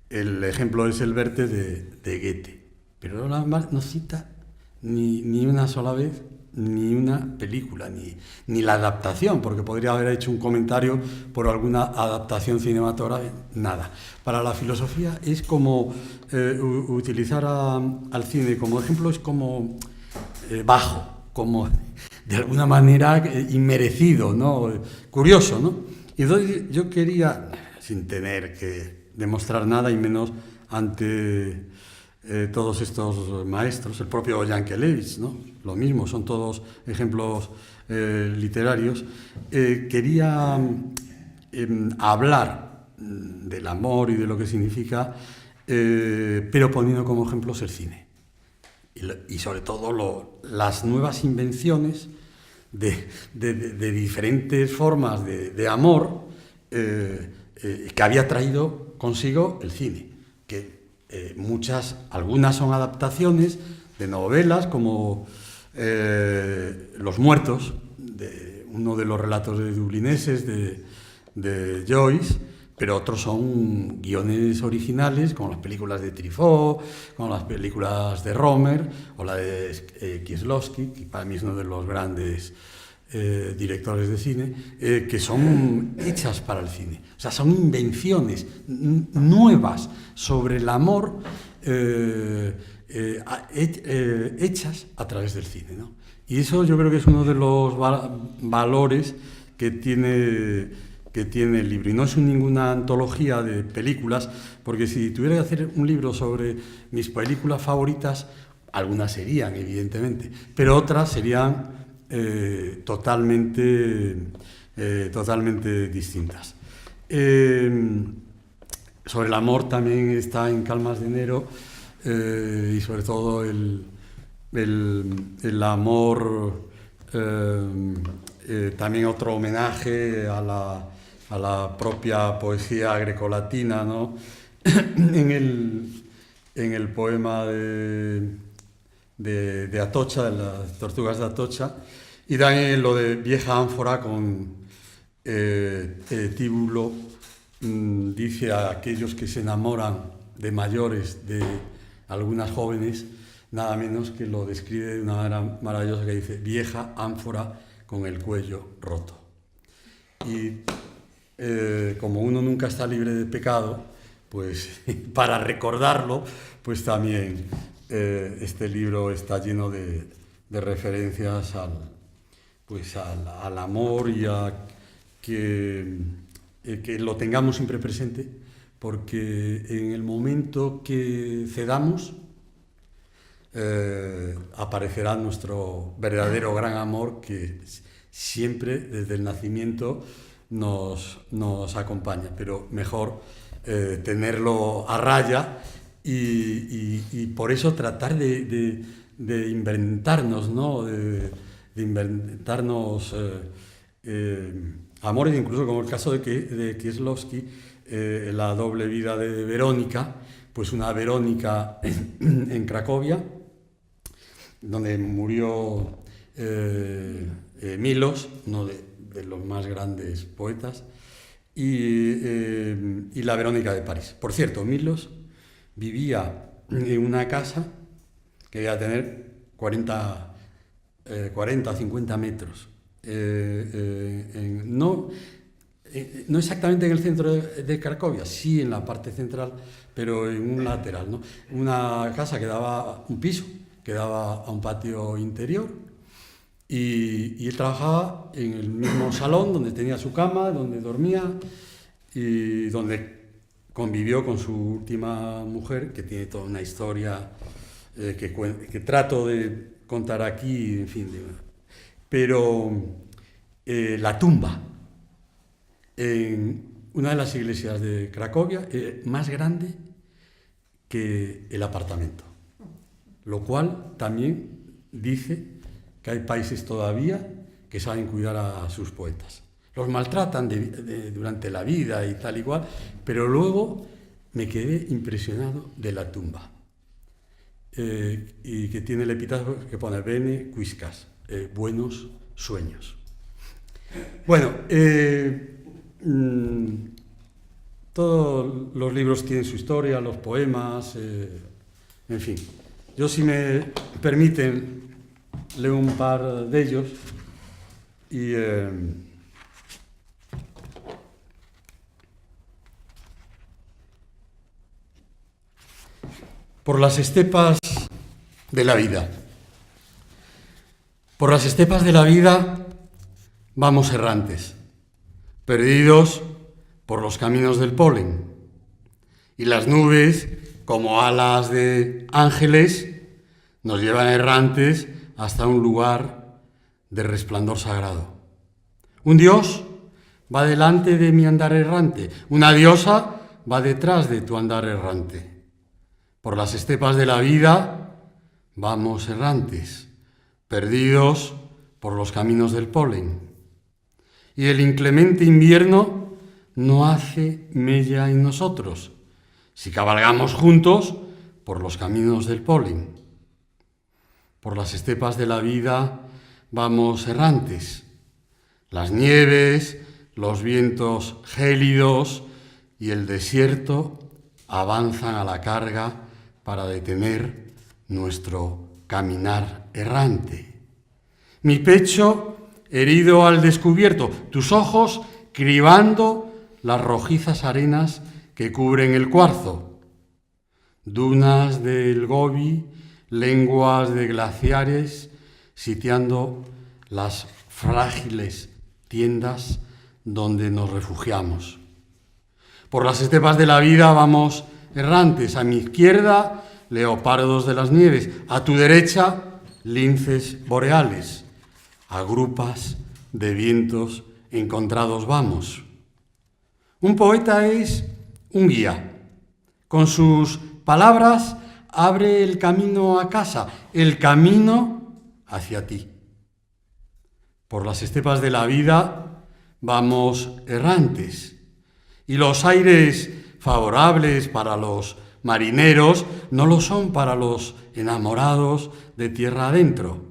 El ejemplo es el Verte de Goethe. Pero Roland Barthes no cita ni una sola vez ni una película, ni la adaptación, porque podría haber hecho un comentario por alguna adaptación cinematográfica, nada. Para la filosofía es como utilizar al cine como ejemplo, es como bajo, como de alguna manera inmerecido, ¿no? Curioso, ¿no? Y entonces yo quería, sin tener que demostrar nada y menos ante todos estos maestros, el propio Yankelevich, ¿no? Lo mismo, son todos ejemplos literarios. Quería hablar del amor y de lo que significa pero poniendo como ejemplos el cine. Y sobre todo las nuevas invenciones de diferentes formas de amor que había traído consigo el cine, que algunas son adaptaciones de novelas como Los muertos, uno de los relatos de dublineses de Joyce, pero otros son guiones originales, como las películas de Truffaut, como las películas de Rohmer, o la de Kieslowski, que para mí es uno de los grandes directores de cine, que son hechas para el cine. O sea, son invenciones nuevas sobre el amor hechas a través del cine, ¿no? Y eso yo creo que es uno de los valores que tiene el libro. Y no es ninguna antología de películas, porque si tuviera que hacer un libro sobre mis películas favoritas, algunas serían, evidentemente, pero otras serían totalmente distintas. Sobre el amor también está en Calmas de enero, y sobre todo el amor, también otro homenaje a la propia poesía grecolatina, ¿no? en el poema de Atocha, de las tortugas de Atocha, y también lo de Vieja ánfora con Tíbulo, dice a aquellos que se enamoran de mayores, de algunas jóvenes, nada menos que lo describe de una manera maravillosa, que dice: vieja ánfora con el cuello roto. Y como uno nunca está libre de pecado, pues para recordarlo, pues también este libro está lleno de referencias al amor y a que lo tengamos siempre presente, porque en el momento que cedamos, aparecerá nuestro verdadero gran amor, que siempre desde el nacimiento nos acompaña, pero mejor tenerlo a raya y por eso tratar de inventarnos, ¿no? de inventarnos amores, incluso como el caso de Kieslowski, la doble vida de Verónica, pues una Verónica en Cracovia, donde murió Milos, uno de los más grandes poetas, y la Verónica de París. Por cierto, Milos vivía en una casa que debía tener 40 o 50 metros. No exactamente en el centro de Cracovia, sí en la parte central, pero en un lateral, ¿no? Una casa que daba un piso, que daba a un patio interior, y él trabajaba en el mismo salón donde tenía su cama, donde dormía y donde convivió con su última mujer, que tiene toda una historia que trato de contar aquí, en fin. Pero la tumba en una de las iglesias de Cracovia es más grande que el apartamento, lo cual también dice que hay países todavía que saben cuidar a sus poetas. Los maltratan durante la vida y tal y cual, pero luego me quedé impresionado de la tumba, y que tiene el epitafio que pone Bene Quiscas, buenos sueños. Bueno, todos los libros tienen su historia, los poemas, en fin. Yo, si me permiten, leo un par de ellos y por las estepas de la vida. Por las estepas de la vida vamos errantes, perdidos por los caminos del polen, y las nubes, como alas de ángeles, nos llevan errantes hasta un lugar de resplandor sagrado. Un dios va delante de mi andar errante, una diosa va detrás de tu andar errante. Por las estepas de la vida vamos errantes, perdidos por los caminos del polen. Y el inclemente invierno no hace mella en nosotros, si cabalgamos juntos por los caminos del polen. Por las estepas de la vida vamos errantes, las nieves, los vientos gélidos y el desierto avanzan a la carga para detener nuestro caminar errante. Mi pecho herido al descubierto, tus ojos cribando las rojizas arenas que cubren el cuarzo. Dunas del Gobi, lenguas de glaciares, sitiando las frágiles tiendas donde nos refugiamos. Por las estepas de la vida vamos errantes, a mi izquierda leopardos de las nieves, a tu derecha linces boreales, a grupas de vientos encontrados vamos. Un poeta es un guía. Con sus palabras abre el camino a casa, el camino hacia ti. Por las estepas de la vida vamos errantes, y los aires favorables para los marineros no lo son para los enamorados de tierra adentro.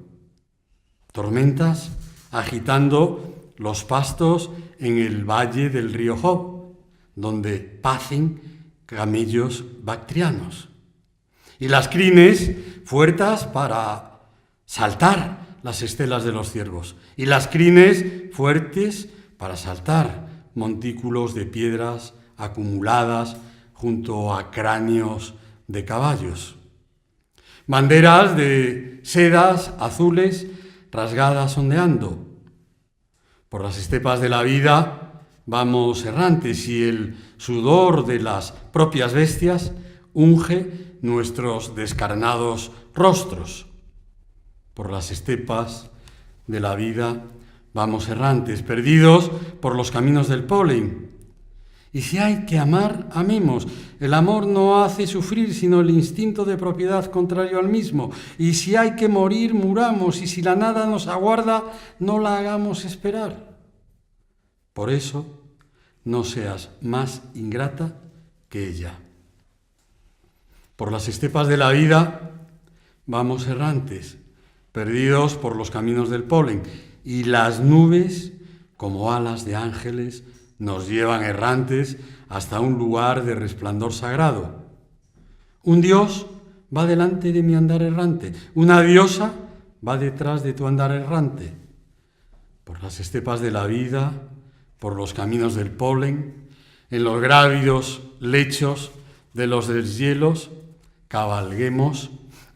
Tormentas agitando los pastos en el valle del río Job, donde pacen camellos bactrianos. Y las crines fuertes para saltar las estelas de los ciervos. Y las crines fuertes para saltar montículos de piedras acumuladas junto a cráneos de caballos. Banderas de sedas azules rasgadas ondeando. Por las estepas de la vida vamos errantes y el sudor de las propias bestias unge nuestros descarnados rostros. Por las estepas de la vida vamos errantes, perdidos por los caminos del polen. Y si hay que amar, amemos. El amor no hace sufrir, sino el instinto de propiedad contrario al mismo. Y si hay que morir, muramos. Y si la nada nos aguarda, no la hagamos esperar. Por eso, no seas más ingrata que ella. Por las estepas de la vida vamos errantes, perdidos por los caminos del polen. Y las nubes, como alas de ángeles, nos llevan errantes hasta un lugar de resplandor sagrado. Un dios va delante de mi andar errante, una diosa va detrás de tu andar errante. Por las estepas de la vida, por los caminos del polen, en los grávidos lechos de los deshielos, cabalguemos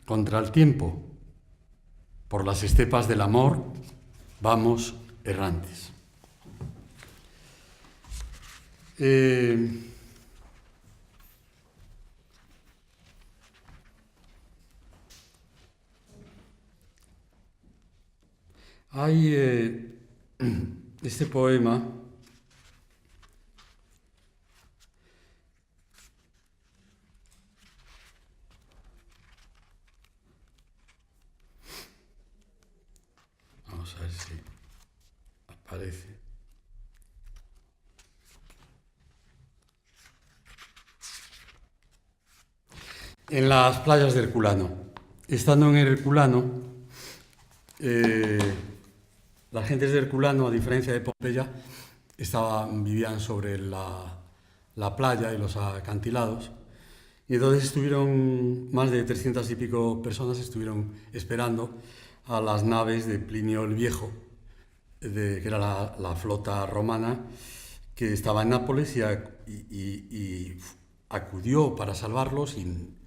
contra el tiempo. Por las estepas del amor, vamos errantes. Hay este poema vamos a ver si aparece. En las playas de Herculano. Estando en Herculano, las gentes de Herculano, a diferencia de Pompeya, vivían sobre la playa y los acantilados. Y entonces estuvieron, más de 300 y pico personas estuvieron esperando a las naves de Plinio el Viejo, que era la flota romana, que estaba en Nápoles y acudió para salvarlos y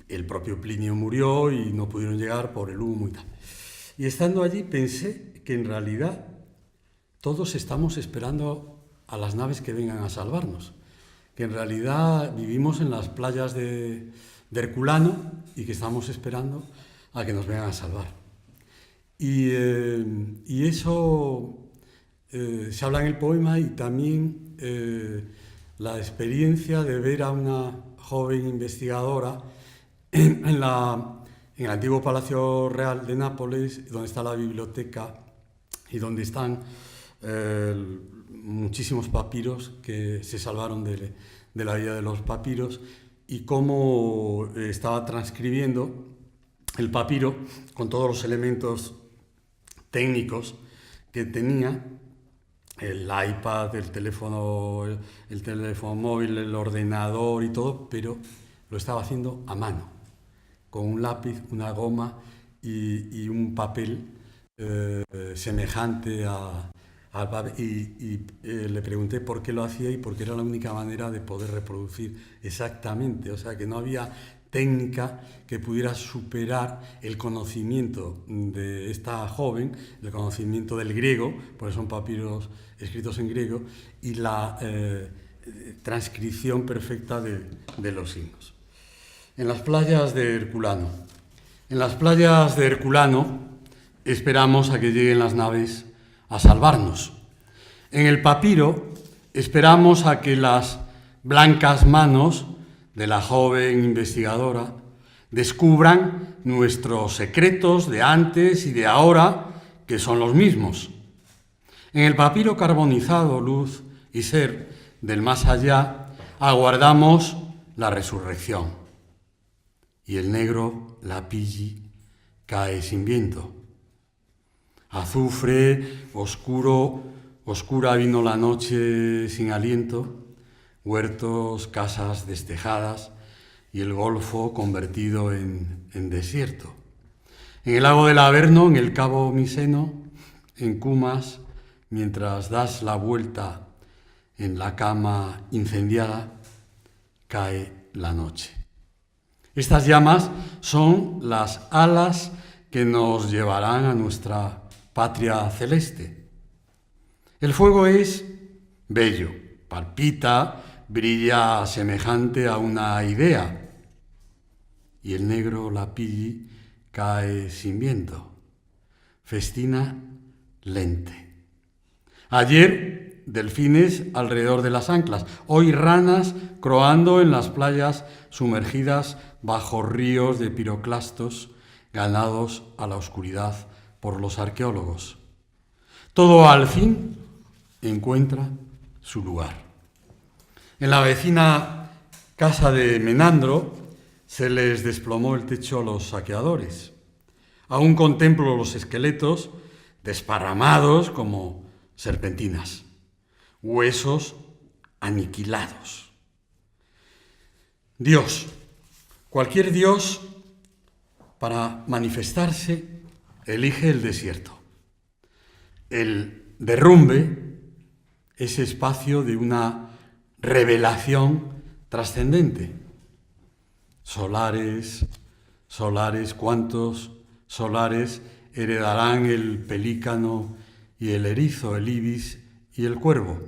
el propio Plinio murió y no pudieron llegar por el humo y tal. Y estando allí pensé que en realidad todos estamos esperando a las naves que vengan a salvarnos, que en realidad vivimos en las playas de Herculano y que estamos esperando a que nos vengan a salvar. Y eso se habla en el poema, y también la experiencia de ver a una joven investigadora en el antiguo Palacio Real de Nápoles, donde está la biblioteca y donde están muchísimos papiros que se salvaron de la vida de los papiros, y cómo estaba transcribiendo el papiro con todos los elementos técnicos que tenía, el iPad, el teléfono móvil, el ordenador y todo, pero lo estaba haciendo a mano, con un lápiz, una goma y un papel semejante al papel. Y le pregunté por qué lo hacía y porque era la única manera de poder reproducir exactamente. O sea, que no había técnica que pudiera superar el conocimiento de esta joven, el conocimiento del griego, porque son papiros escritos en griego, y la transcripción perfecta de los signos. En las playas de Herculano. En las playas de Herculano esperamos a que lleguen las naves a salvarnos. En el papiro esperamos a que las blancas manos de la joven investigadora descubran nuestros secretos de antes y de ahora, que son los mismos. En el papiro carbonizado, luz y ser del más allá, aguardamos la resurrección. Y el negro lapilli cae sin viento. Azufre, oscura vino la noche sin aliento, huertos, casas destejadas y el golfo convertido en desierto. En el lago del Averno, en el cabo Miseno, en Cumas, mientras das la vuelta en la cama incendiada, cae la noche. Estas llamas son las alas que nos llevarán a nuestra patria celeste. El fuego es bello, palpita, brilla semejante a una idea, y el negro lapilli cae sin viento, festina lente. Ayer delfines alrededor de las anclas, hoy ranas croando en las playas sumergidas bajo ríos de piroclastos ganados a la oscuridad por los arqueólogos. Todo al fin encuentra su lugar. En la vecina casa de Menandro se les desplomó el techo a los saqueadores. Aún contemplo los esqueletos desparramados como serpentinas, huesos aniquilados. Dios, cualquier Dios, para manifestarse, elige el desierto. El derrumbe, ese espacio de una revelación trascendente. Solares, ¿cuántos solares heredarán el pelícano y el erizo, el ibis y el cuervo?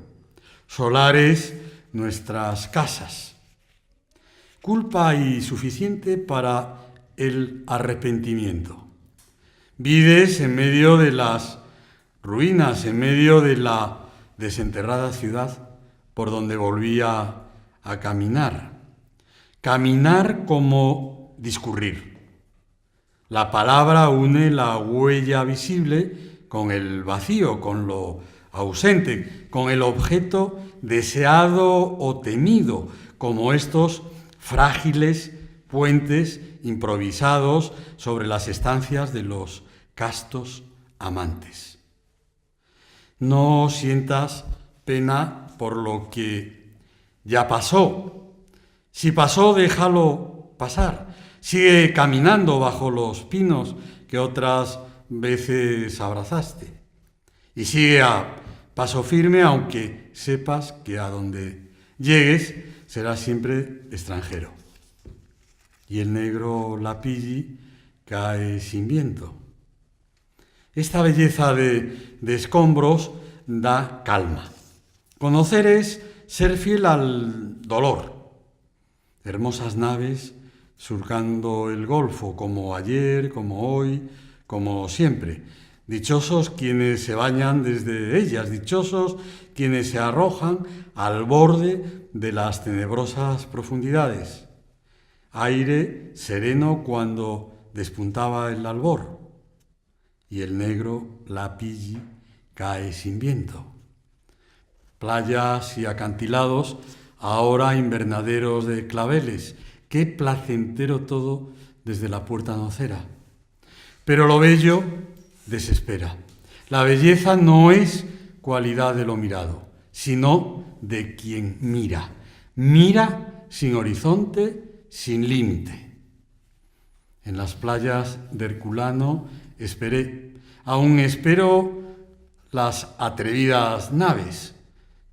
Solares, nuestras casas. Culpa y suficiente para el arrepentimiento. Vides en medio de las ruinas, en medio de la desenterrada ciudad por donde volvía a caminar. Caminar como discurrir. La palabra une la huella visible con el vacío, con lo ausente, con el objeto deseado o temido, como estos frágiles puentes improvisados sobre las estancias de los castos amantes. No sientas pena por lo que ya pasó. Si pasó, déjalo pasar. Sigue caminando bajo los pinos que otras veces abrazaste. Y sigue a paso firme, aunque sepas que a donde llegues serás siempre extranjero. Y el negro lapilli cae sin viento. Esta belleza de escombros da calma. Conocer es ser fiel al dolor. Hermosas naves surcando el golfo, como ayer, como hoy, como siempre. Dichosos quienes se bañan desde ellas, dichosos quienes se arrojan al borde de las tenebrosas profundidades. aire sereno cuando despuntaba el albor, y el negro Lapilli cae sin viento. Playas y acantilados, ahora invernaderos de claveles, qué placentero todo desde la puerta nocera. Pero lo bello desespera. La belleza no es cualidad de lo mirado, sino de quien mira. Mira sin horizonte, sin límite. En las playas de Herculano esperé, aún espero las atrevidas naves,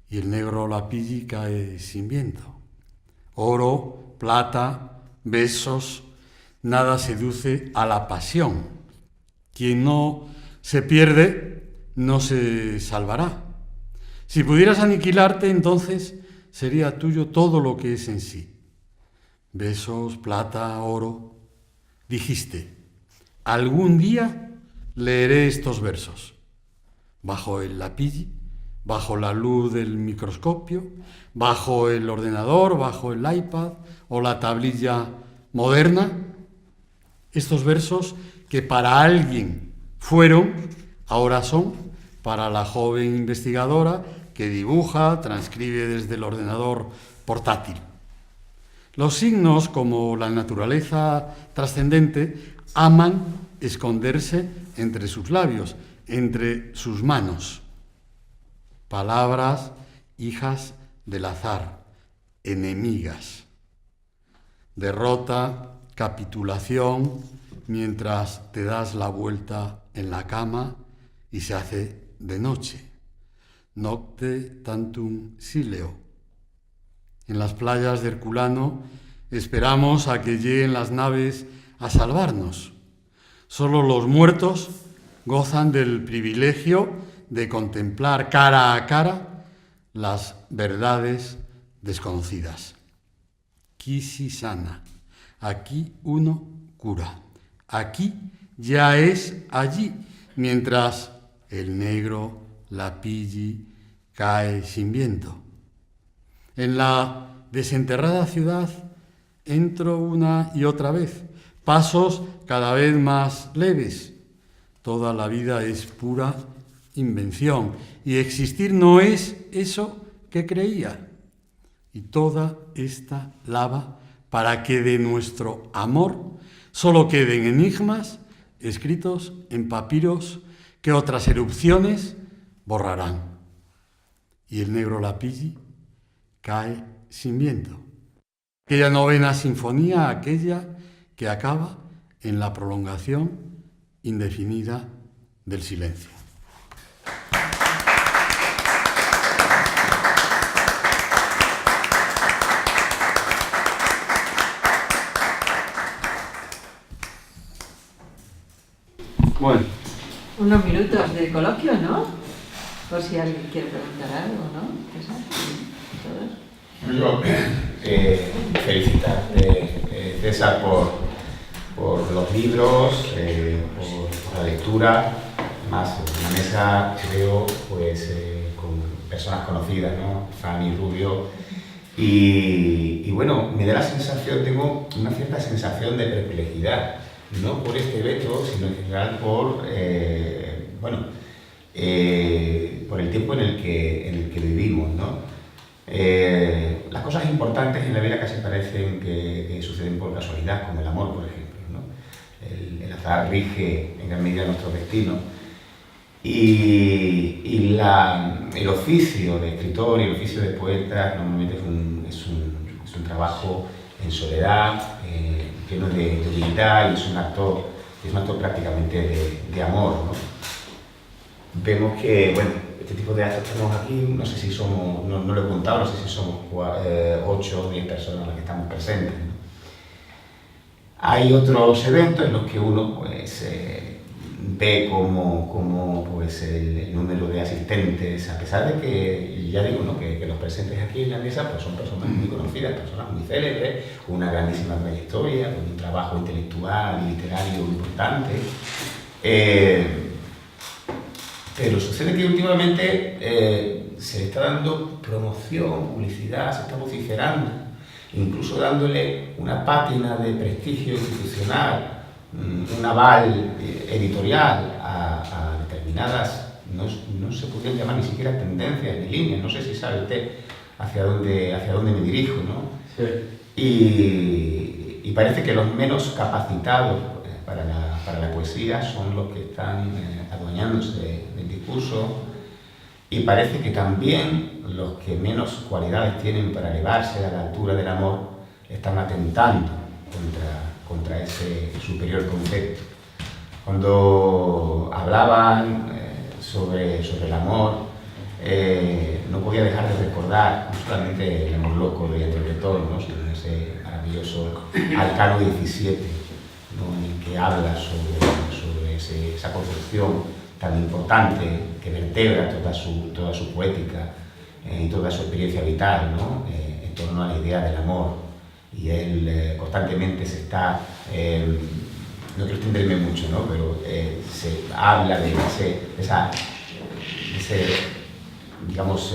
y el negro Lapilli cae sin viento. Oro, plata, besos, nada seduce a la pasión. Quien no se pierde, no se salvará. Si pudieras aniquilarte, entonces sería tuyo todo lo que es en sí. Besos, plata, oro. Dijiste, algún día leeré estos versos. Bajo el Lapilli, bajo la luz del microscopio, bajo el ordenador, bajo el iPad o la tablilla moderna. Estos versos que para alguien fueron, ahora son para la joven investigadora que dibuja, transcribe desde el ordenador portátil. Los signos, como la naturaleza trascendente, aman esconderse entre sus labios, entre sus manos. Palabras, hijas del azar, enemigas. Derrota, capitulación, mientras te das la vuelta en la cama y se hace de noche. Nocte tantum sileo. En las playas de Herculano esperamos a que lleguen las naves a salvarnos. Solo los muertos gozan del privilegio de contemplar cara a cara las verdades desconocidas. Quisi sana. Aquí uno cura. Aquí ya es allí, mientras el negro Lapilli cae sin viento. En la desenterrada ciudad entro una y otra vez, pasos cada vez más leves. Toda la vida es pura invención y existir no es eso que creía. Y toda esta lava para que de nuestro amor solo queden enigmas escritos en papiros que otras erupciones borrarán. Y el negro Lapilli cae sin viento. Aquella novena sinfonía, aquella que acaba en la prolongación indefinida del silencio. Bueno. Unos minutos de coloquio, ¿no? Por si alguien quiere preguntar algo, ¿no? Yo felicitarte, César, por los libros, por la lectura, más en la mesa creo pues con personas conocidas, ¿no? Fanny, Rubio, y bueno, me da la sensación, tengo una cierta sensación de perplejidad, no por este evento, sino en general por el tiempo en el que vivimos, ¿no? Las cosas importantes en la vida casi parecen que suceden por casualidad, como el amor, por ejemplo, ¿no? El azar rige en gran medida nuestro destino y el oficio de escritor y el oficio de poeta normalmente es un trabajo en soledad, lleno de humildad, y es un acto prácticamente de amor, ¿no? Vemos que, bueno, este tipo de actos tenemos aquí, no sé si somos, no lo he contado, no sé si somos 8 o 10 personas las que estamos presentes, ¿no? Hay otros eventos en los que uno pues, ve como pues, el número de asistentes, a pesar de que, ya digo, ¿no? que los presentes aquí en la mesa pues, son personas muy conocidas, personas muy célebres, con una grandísima trayectoria, con un trabajo intelectual y literario importante. Pero sucede que últimamente se le está dando promoción, publicidad, se está vociferando incluso dándole una pátina de prestigio institucional, un aval editorial a determinadas, no se podrían llamar ni siquiera tendencias ni líneas, no sé si sabe usted hacia dónde me dirijo, ¿no? Sí. Y parece que los menos capacitados para la poesía son los que están adueñándose del discurso, y parece que también los que menos cualidades tienen para elevarse a la altura del amor están atentando contra ese superior concepto. Cuando hablaban sobre el amor, no podía dejar de recordar no solamente el amor loco de André Breton, ¿no?, sino ese maravilloso Alcano XVII, ¿no?, en el que habla sobre esa concepción tan importante que vertebra toda su poética y toda su experiencia vital, ¿no?, en torno a la idea del amor. Y él constantemente se está, no quiero extenderme mucho, ¿no?, pero se habla de esa digamos,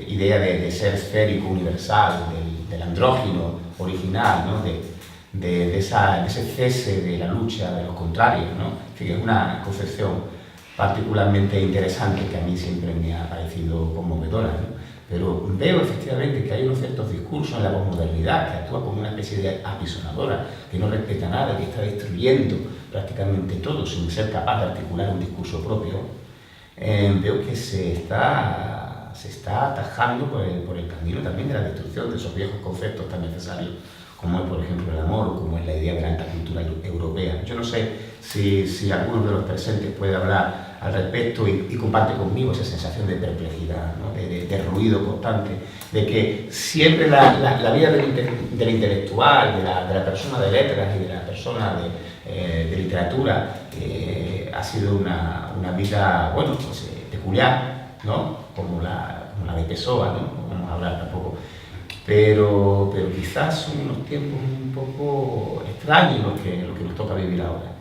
idea de ser esférico universal, del andrógino original, ¿no?, de ese cese de la lucha de los contrarios, ¿no? En fin, es una concepción particularmente interesante que a mí siempre me ha parecido conmovedora, ¿no? Pero veo efectivamente que hay unos ciertos discursos en la posmodernidad que actúa como una especie de apisonadora, que no respeta nada, que está destruyendo prácticamente todo sin ser capaz de articular un discurso propio. Veo que se está atajando por el camino también de la destrucción de esos viejos conceptos tan necesarios como es, por ejemplo, el amor, o como es la idea de la alta cultura europea. Yo no sé si alguno de los presentes puede hablar al respecto y comparte conmigo esa sensación de perplejidad, ¿no?, de ruido constante, de que siempre la vida del intelectual, de la persona de letras y de la persona de literatura ha sido una vida, bueno, pues, peculiar, ¿no?, como la de Pessoa, ¿no?, no vamos a hablar tampoco. Pero quizás son unos tiempos un poco extraños los que nos toca vivir ahora.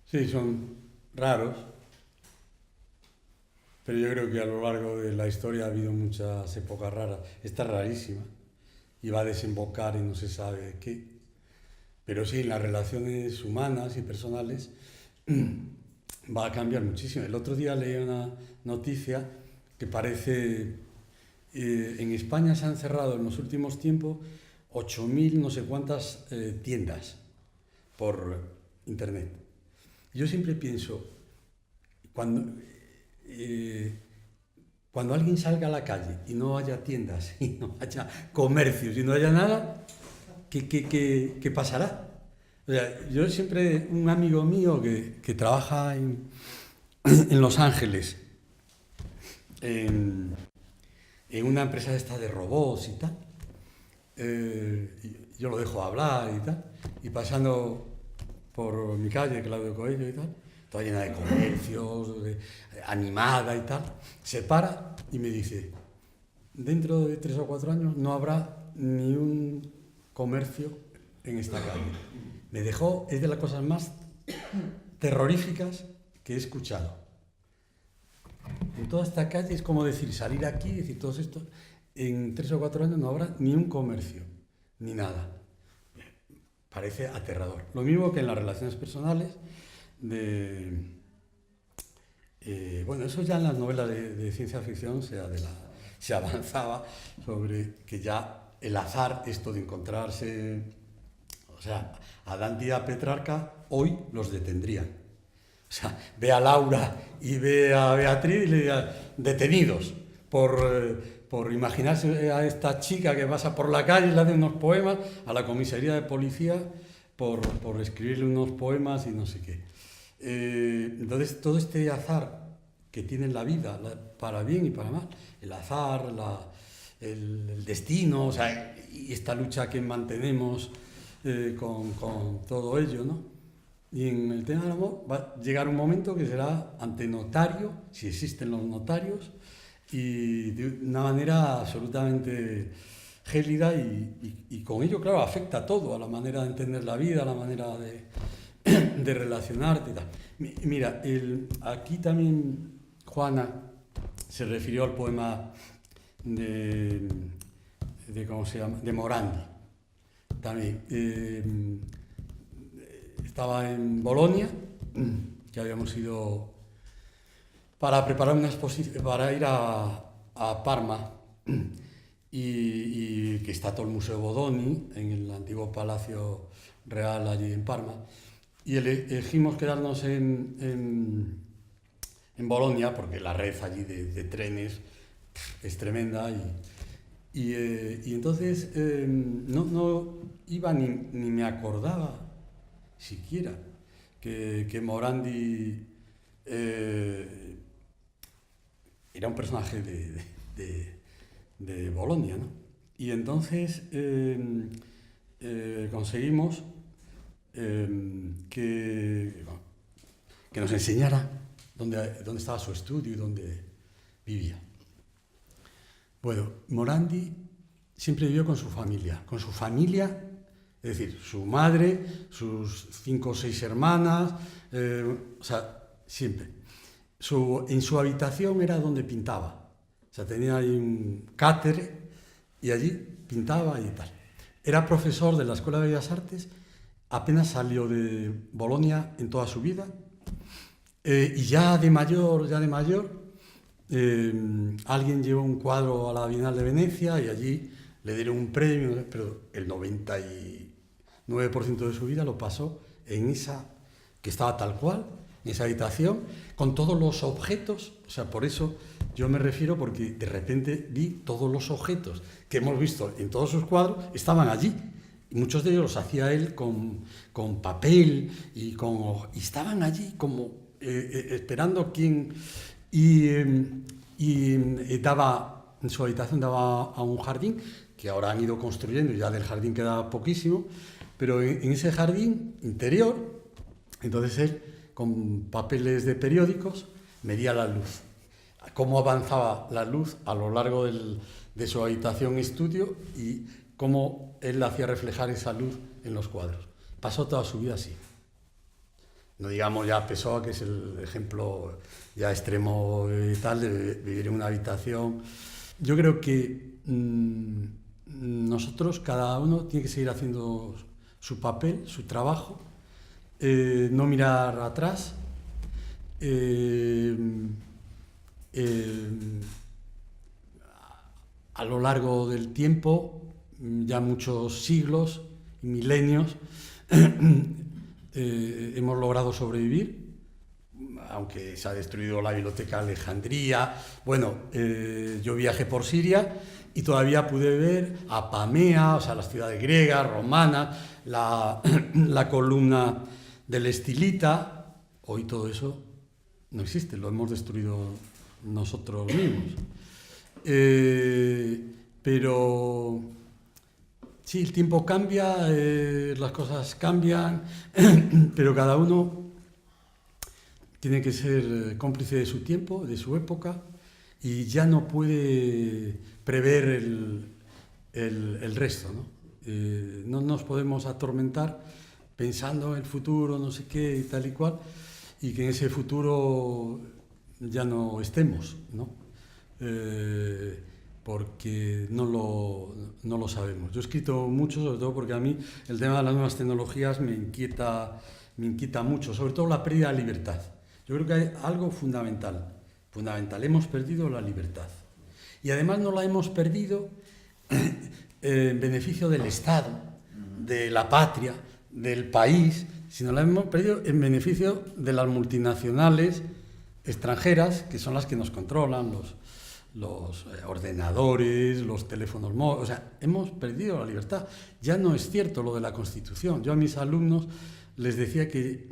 Sí, son raros, pero yo creo que a lo largo de la historia ha habido muchas épocas raras. Esta es rarísima y va a desembocar en no se sabe qué, pero sí, en las relaciones humanas y personales va a cambiar muchísimo. El otro día leí una noticia que parece... en España se han cerrado en los últimos tiempos 8.000 no sé cuántas tiendas por internet. Yo siempre pienso, cuando alguien salga a la calle y no haya tiendas, y no haya comercios, y no haya nada, ¿qué pasará? O sea, yo siempre, un amigo mío que trabaja en Los Ángeles, en una empresa esta de robots y tal, yo lo dejo hablar y tal, y pasando por mi calle, Claudio Coello y tal, toda llena de comercios, animada y tal, se para y me dice, dentro de 3 o 4 años no habrá ni un comercio en esta calle. Me dejó, es de las cosas más terroríficas que he escuchado. En toda esta calle es como decir, salir aquí, decir todo esto, en 3 o 4 años no habrá ni un comercio, ni nada. Parece aterrador. Lo mismo que en las relaciones personales, bueno, eso ya en las novelas de ciencia ficción se avanzaba sobre que ya el azar, esto de encontrarse, o sea, a Dante y a Petrarca hoy los detendrían. O sea, ve a Laura y ve a Beatriz y le digan detenidos por imaginarse a esta chica que pasa por la calle y le hace unos poemas, a la comisaría de policía por escribirle unos poemas y no sé qué. Entonces, todo este azar que tiene la vida, para bien y para mal, el azar, el destino, o sea, y esta lucha que mantenemos con todo ello, ¿no? Y en el tema del amor va a llegar un momento que será ante notario, si existen los notarios, y de una manera absolutamente gélida y con ello, claro, afecta a todo, a la manera de entender la vida, a la manera de relacionarte y tal. Mira, aquí también Juana se refirió al poema de ¿cómo se llama?, de Morandi, también. Estaba en Bolonia, que habíamos ido para preparar una exposición, para ir a Parma, y que está todo el Museo Bodoni, en el antiguo Palacio Real allí en Parma, y elegimos quedarnos en Bolonia, porque la red allí de trenes es tremenda, y entonces no iba ni me acordaba siquiera que Morandi era un personaje de Bolonia, ¿no? Y entonces conseguimos que nos enseñara dónde estaba su estudio y dónde vivía. Bueno, Morandi siempre vivió con su familia, es decir, su madre, sus 5 o 6 hermanas, o sea, siempre. En su habitación era donde pintaba, o sea, tenía ahí un cátere y allí pintaba y tal. Era profesor de la Escuela de Bellas Artes, apenas salió de Bolonia en toda su vida, y ya de mayor, alguien llevó un cuadro a la Bienal de Venecia y allí le dieron un premio, pero el 99% de su vida lo pasó en esa, que estaba tal cual, en esa habitación, con todos los objetos. O sea, por eso yo me refiero, porque de repente vi todos los objetos que hemos visto en todos sus cuadros, estaban allí. Y muchos de ellos los hacía él con papel y estaban allí como esperando quién. Y daba, en su habitación daba a un jardín que ahora han ido construyendo y ya del jardín queda poquísimo, pero en ese jardín interior, entonces él con papeles de periódicos medía la luz, cómo avanzaba la luz a lo largo de su habitación estudio y cómo él hacía reflejar esa luz en los cuadros. Pasó toda su vida así. No digamos ya Pessoa, que es el ejemplo ya extremo y tal, de vivir en una habitación. Yo creo que nosotros, cada uno, tiene que seguir haciendo su papel, su trabajo, no mirar atrás, a lo largo del tiempo, ya muchos siglos y milenios, hemos logrado sobrevivir, aunque se ha destruido la biblioteca de Alejandría. Bueno, yo viajé por Siria y todavía pude ver Apamea, o sea, las ciudades griegas, romanas, la columna del Estilita. Hoy todo eso no existe, lo hemos destruido nosotros mismos. Pero sí, el tiempo cambia, las cosas cambian, pero cada uno tiene que ser cómplice de su tiempo, de su época, y ya no puede prever el resto, ¿no? No nos podemos atormentar pensando en el futuro, no sé qué, y tal y cual, y que en ese futuro ya no estemos, ¿no? Porque no lo sabemos. Yo he escrito mucho, sobre todo porque a mí el tema de las nuevas tecnologías me inquieta mucho, sobre todo la pérdida de libertad. Yo creo que hay algo fundamental. Hemos perdido la libertad. Y además no la hemos perdido en beneficio del Estado, de la patria, del país, sino la hemos perdido en beneficio de las multinacionales extranjeras, que son las que nos controlan, los ordenadores, los teléfonos móviles. O sea, hemos perdido la libertad. Ya no es cierto lo de la Constitución. Yo a mis alumnos les decía que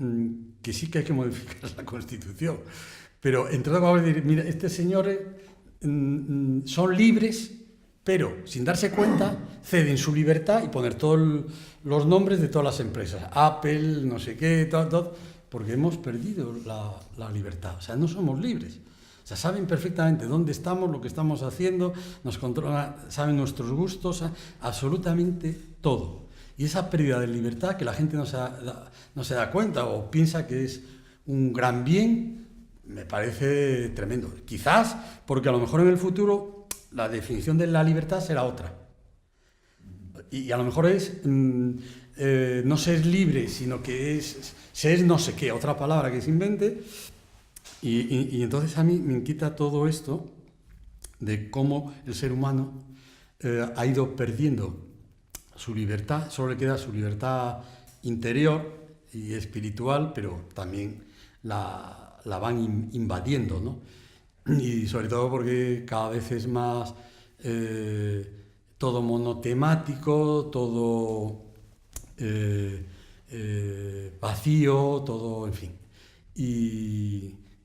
sí que hay que modificar la Constitución, pero entonces vamos a decir, mira, estos señores son libres, pero sin darse cuenta ceden su libertad y poner todos los nombres de todas las empresas, Apple, no sé qué, todo, porque hemos perdido la libertad. O sea, no somos libres. O sea, saben perfectamente dónde estamos, lo que estamos haciendo, nos controlan, saben nuestros gustos, absolutamente todo. Y esa pérdida de libertad, que la gente no se da cuenta o piensa que es un gran bien, me parece tremendo. Quizás porque a lo mejor en el futuro la definición de la libertad será otra. Y a lo mejor es no ser libre, sino que es ser no sé qué, otra palabra que se invente. Y entonces a mí me inquieta todo esto de cómo el ser humano ha ido perdiendo su libertad, solo le queda su libertad interior y espiritual, pero también la van invadiendo, ¿no? Y sobre todo porque cada vez es más todo monotemático, todo vacío, todo, en fin.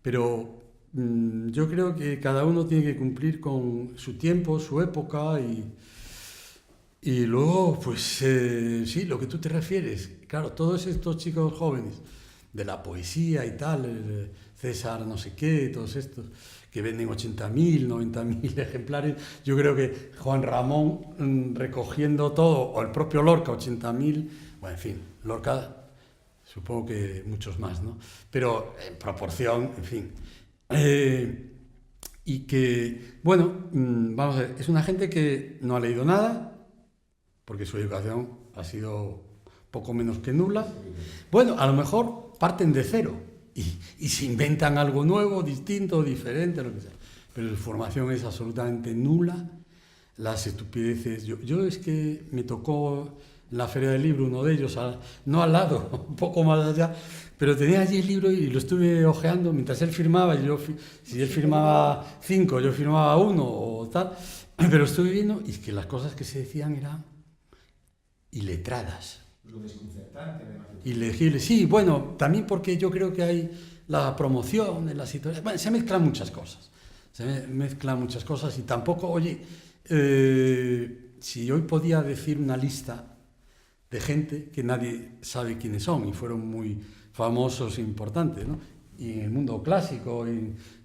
Pero yo creo que cada uno tiene que cumplir con su tiempo, su época y luego, pues sí, lo que tú te refieres, claro, todos estos chicos jóvenes de la poesía y tal, César no sé qué, todos estos que venden 80.000, 90.000 ejemplares, yo creo que Juan Ramón recogiendo todo, o el propio Lorca, 80.000, bueno, en fin, Lorca supongo que muchos más, ¿no? Pero en proporción, en fin. Y que, bueno, vamos a ver, es una gente que no ha leído nada, porque su educación ha sido poco menos que nula. Bueno, a lo mejor parten de cero y se inventan algo nuevo, distinto, diferente, lo que sea. Pero su formación es absolutamente nula. Las estupideces... Yo es que me tocó en la Feria del Libro uno de ellos, no al lado, un poco más allá, pero tenía allí el libro y lo estuve hojeando mientras él firmaba. Si él firmaba 5, yo firmaba 1 o tal. Pero estuve viendo y es que las cosas que se decían eran iletradas. Lo desconcertante, además. Ilegibles. Sí, bueno, también porque yo creo que hay la promoción de las situaciones. Bueno, se mezclan muchas cosas. Y tampoco, oye, si hoy podía decir una lista de gente que nadie sabe quiénes son y fueron muy famosos e importantes, ¿no? Y en el mundo clásico, o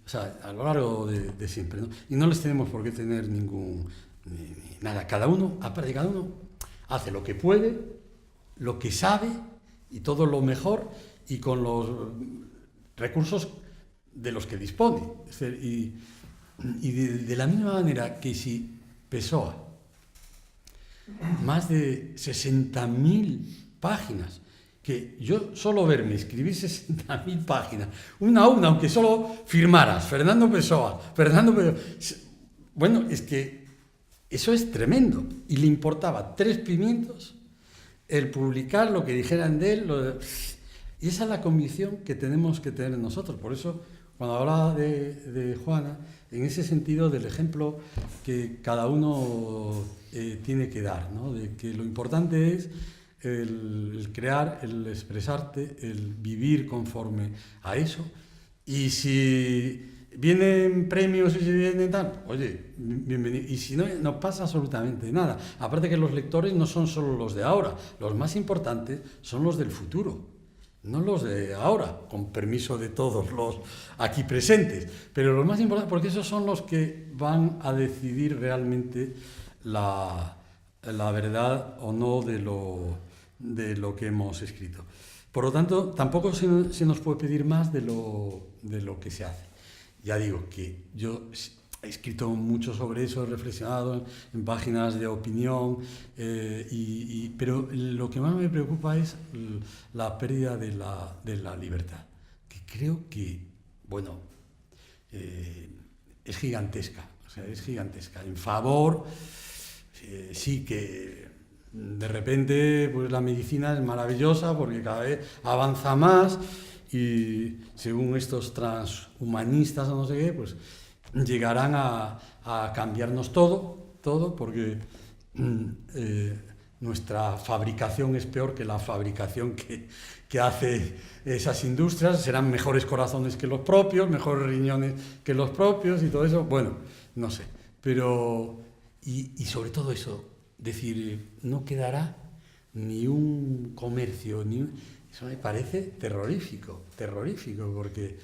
sea, a lo largo de siempre, ¿no? Y no les tenemos por qué tener nada. Cada uno, aparte de cada uno, hace lo que puede, lo que sabe y todo lo mejor y con los recursos de los que dispone. Es decir, y de la misma manera que si Pessoa, más de 60.000 páginas, que yo solo verme escribir 60.000 páginas, una a una, aunque solo firmaras, Fernando Pessoa, bueno, es que eso es tremendo, y le importaba 3 pimientos el publicar lo que dijeran de él, y esa es la convicción que tenemos que tener nosotros. Por eso, cuando hablaba de Juana, en ese sentido del ejemplo que cada uno tiene que dar, ¿no? De que lo importante es el crear, el expresarte, el vivir conforme a eso, y si vienen premios y si vienen tal, oye, bienvenido. Y si no, no pasa absolutamente nada. Aparte que los lectores no son solo los de ahora, los más importantes son los del futuro, no los de ahora, con permiso de todos los aquí presentes, pero los más importantes, porque esos son los que van a decidir realmente la verdad o no de lo que hemos escrito. Por lo tanto, tampoco se nos puede pedir más de lo que se hace. Ya digo que yo he escrito mucho sobre eso, he reflexionado en páginas de opinión, pero lo que más me preocupa es la pérdida de la libertad, que creo que, bueno, es gigantesca, o sea, es gigantesca. En favor, sí que de repente pues la medicina es maravillosa porque cada vez avanza más y según estos transhumanistas o no sé qué, pues llegarán a cambiarnos todo porque nuestra fabricación es peor que la fabricación que hace esas industrias. Serán mejores corazones que los propios, mejores riñones que los propios y todo eso. Bueno, no sé, pero y sobre todo eso, decir, no quedará ni un comercio, eso me parece terrorífico, porque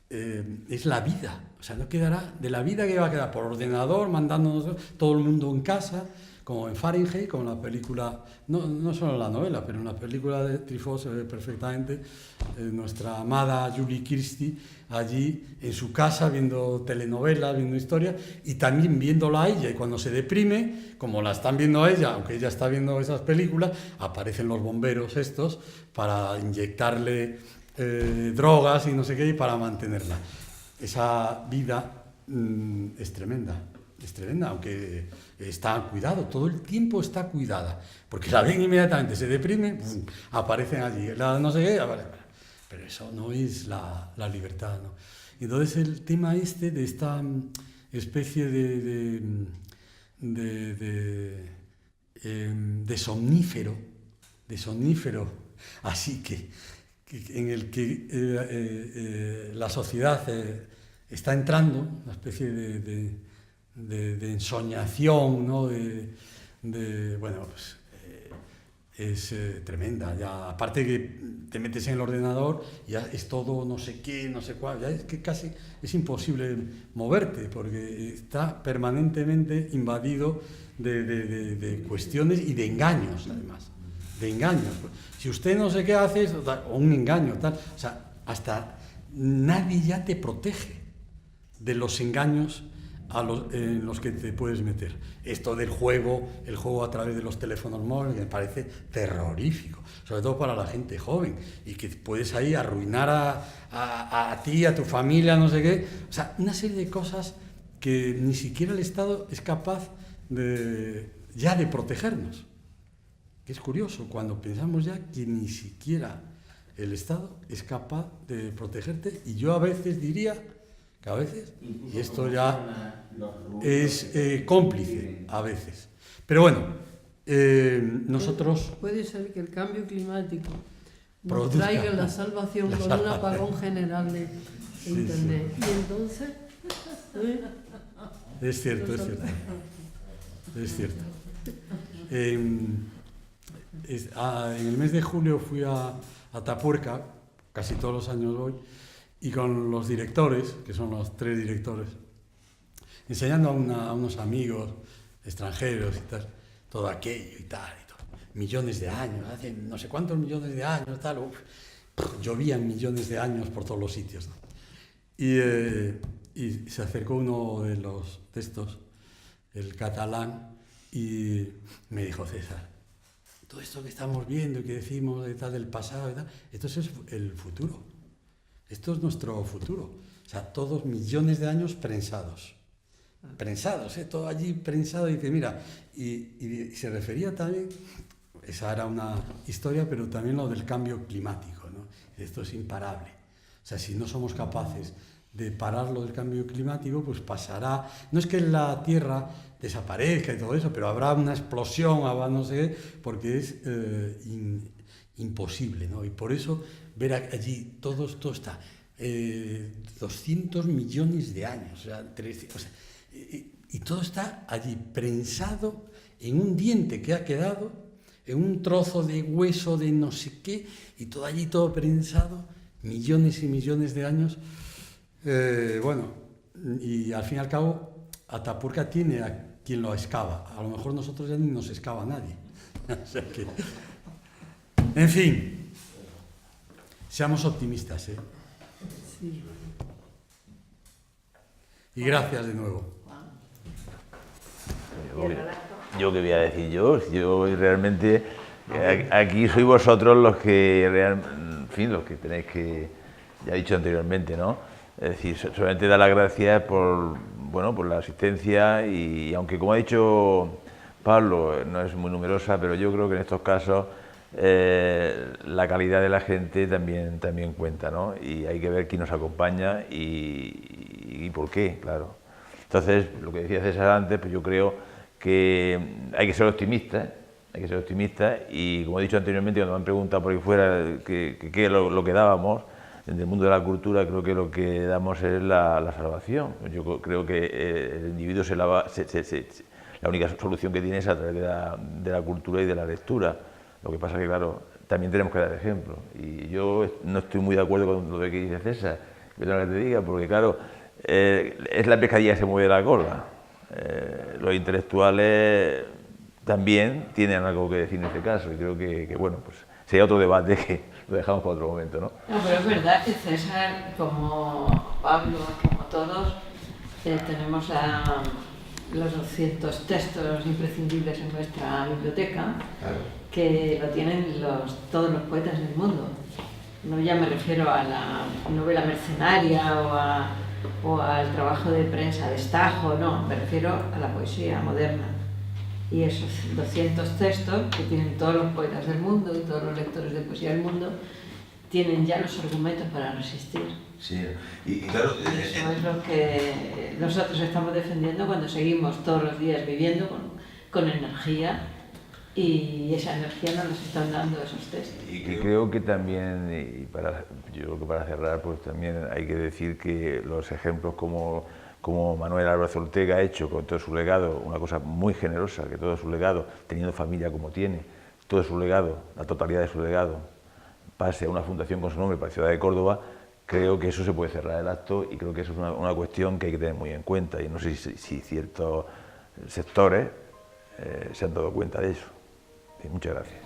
es la vida, o sea, no quedará de la vida que va a quedar por ordenador, mandándonos todo el mundo en casa, como en Fahrenheit, como en la película, no solo en la novela, pero en la película de Truffaut se ve perfectamente nuestra amada Julie Christie allí en su casa viendo telenovelas, viendo historias y también viéndola a ella, y cuando se deprime, como la están viendo a ella, aunque ella está viendo esas películas, aparecen los bomberos estos para inyectarle drogas y no sé qué, y para mantenerla. Esa vida es tremenda, aunque está cuidado, todo el tiempo está cuidada, porque la ven inmediatamente, se deprime, aparecen allí, no sé qué, pero eso no es la libertad, ¿no? Entonces el tema de esta especie de somnífero, así que en el que la sociedad está entrando, una especie de ensoñación, ¿no? Bueno, pues es tremenda. Ya, aparte que te metes en el ordenador, ya es todo no sé qué, no sé cuál, ya es que casi es imposible moverte, porque está permanentemente invadido de cuestiones y de engaños, además. De engaños. Si usted no sé qué hace, o un engaño, tal, o sea, hasta nadie ya te protege de los engaños en los que te puedes meter. Esto del juego, el juego a través de los teléfonos móviles, me parece terrorífico, sobre todo para la gente joven, y que puedes ahí arruinar a ti, a tu familia, no sé qué. O sea, una serie de cosas que ni siquiera el Estado es capaz de protegernos. Que es curioso, cuando pensamos ya que ni siquiera el Estado es capaz de protegerte, y yo a veces diría que a veces, y esto ya es cómplice a veces. Pero bueno, nosotros... Puede ser que el cambio climático nos traiga la salvación con un apagón general de Internet. Sí. Y entonces... Es cierto. En el mes de julio fui a Atapuerca, casi todos los años voy, y con los directores, que son los 3 directores, enseñando a unos amigos extranjeros y tal, todo aquello y tal, millones de años, hace no sé cuántos millones de años, tal, llovían millones de años por todos los sitios, ¿no? Y se acercó uno de estos, el catalán, y me dijo: César, todo esto que estamos viendo y que decimos del pasado y tal, esto es el futuro. Esto es nuestro futuro. O sea, todos millones de años prensados, todo allí prensado. Y dice, mira, y se refería también, esa era una historia, pero también lo del cambio climático, ¿no? Esto es imparable. O sea, si no somos capaces de parar lo del cambio climático, pues pasará, no es que la Tierra desaparezca y todo eso, pero habrá una explosión, habrá no sé, porque es imposible, ¿no? Y por eso ver allí todo está 200 millones de años, o sea, 300, o sea, y todo está allí prensado en un diente que ha quedado, en un trozo de hueso de no sé qué, y todo allí todo prensado, millones y millones de años. Bueno, y al fin y al cabo Atapuerca tiene a quien lo excava. A lo mejor nosotros ya ni nos excava nadie. O sea que, en fin, seamos optimistas, ¿eh? Sí. Y gracias de nuevo. Yo qué voy a decir yo realmente aquí sois vosotros los que en fin, los que tenéis que, ya he dicho anteriormente, ¿no? Es decir, solamente dar las gracias por la asistencia, y aunque, como ha dicho Pablo, no es muy numerosa, pero yo creo que en estos casos la calidad de la gente también cuenta, ¿no? Y hay que ver quién nos acompaña y por qué, claro. Entonces, lo que decía César antes, pues yo creo que hay que ser optimistas, y como he dicho anteriormente, cuando me han preguntado por ahí fuera qué es lo que dábamos, en el mundo de la cultura, creo que lo que damos es la salvación. Yo creo que el individuo la única solución que tiene es a través de la cultura y de la lectura. Lo que pasa es que, claro, también tenemos que dar ejemplo. Y yo no estoy muy de acuerdo con lo que dice César, perdona que te diga, porque, claro, es la pescadilla que se mueve la cola. Los intelectuales también tienen algo que decir en este caso, y creo que bueno, pues sería otro debate que lo dejamos para otro momento, ¿no? No, pero es verdad que César, como Pablo, como todos, tenemos los 200 textos imprescindibles en nuestra biblioteca, que lo tienen todos los poetas del mundo. No ya me refiero a la novela mercenaria o al trabajo de prensa de Estajo, no, me refiero a la poesía moderna. Y esos 200 textos que tienen todos los poetas del mundo y todos los lectores de poesía del mundo tienen ya los argumentos para resistir. Sí, y claro... Eso es lo que nosotros estamos defendiendo cuando seguimos todos los días viviendo con energía, y esa energía nos la están dando esos textos. Y creo que también, yo creo que para cerrar, pues también hay que decir que los ejemplos como Manuel Álvarez Ortega ha hecho con todo su legado, una cosa muy generosa, que todo su legado, teniendo familia como tiene, todo su legado, la totalidad de su legado, pase a una fundación con su nombre para la ciudad de Córdoba, creo que eso se puede cerrar el acto, y creo que eso es una cuestión que hay que tener muy en cuenta, y no sé si ciertos sectores se han dado cuenta de eso. Muchas gracias.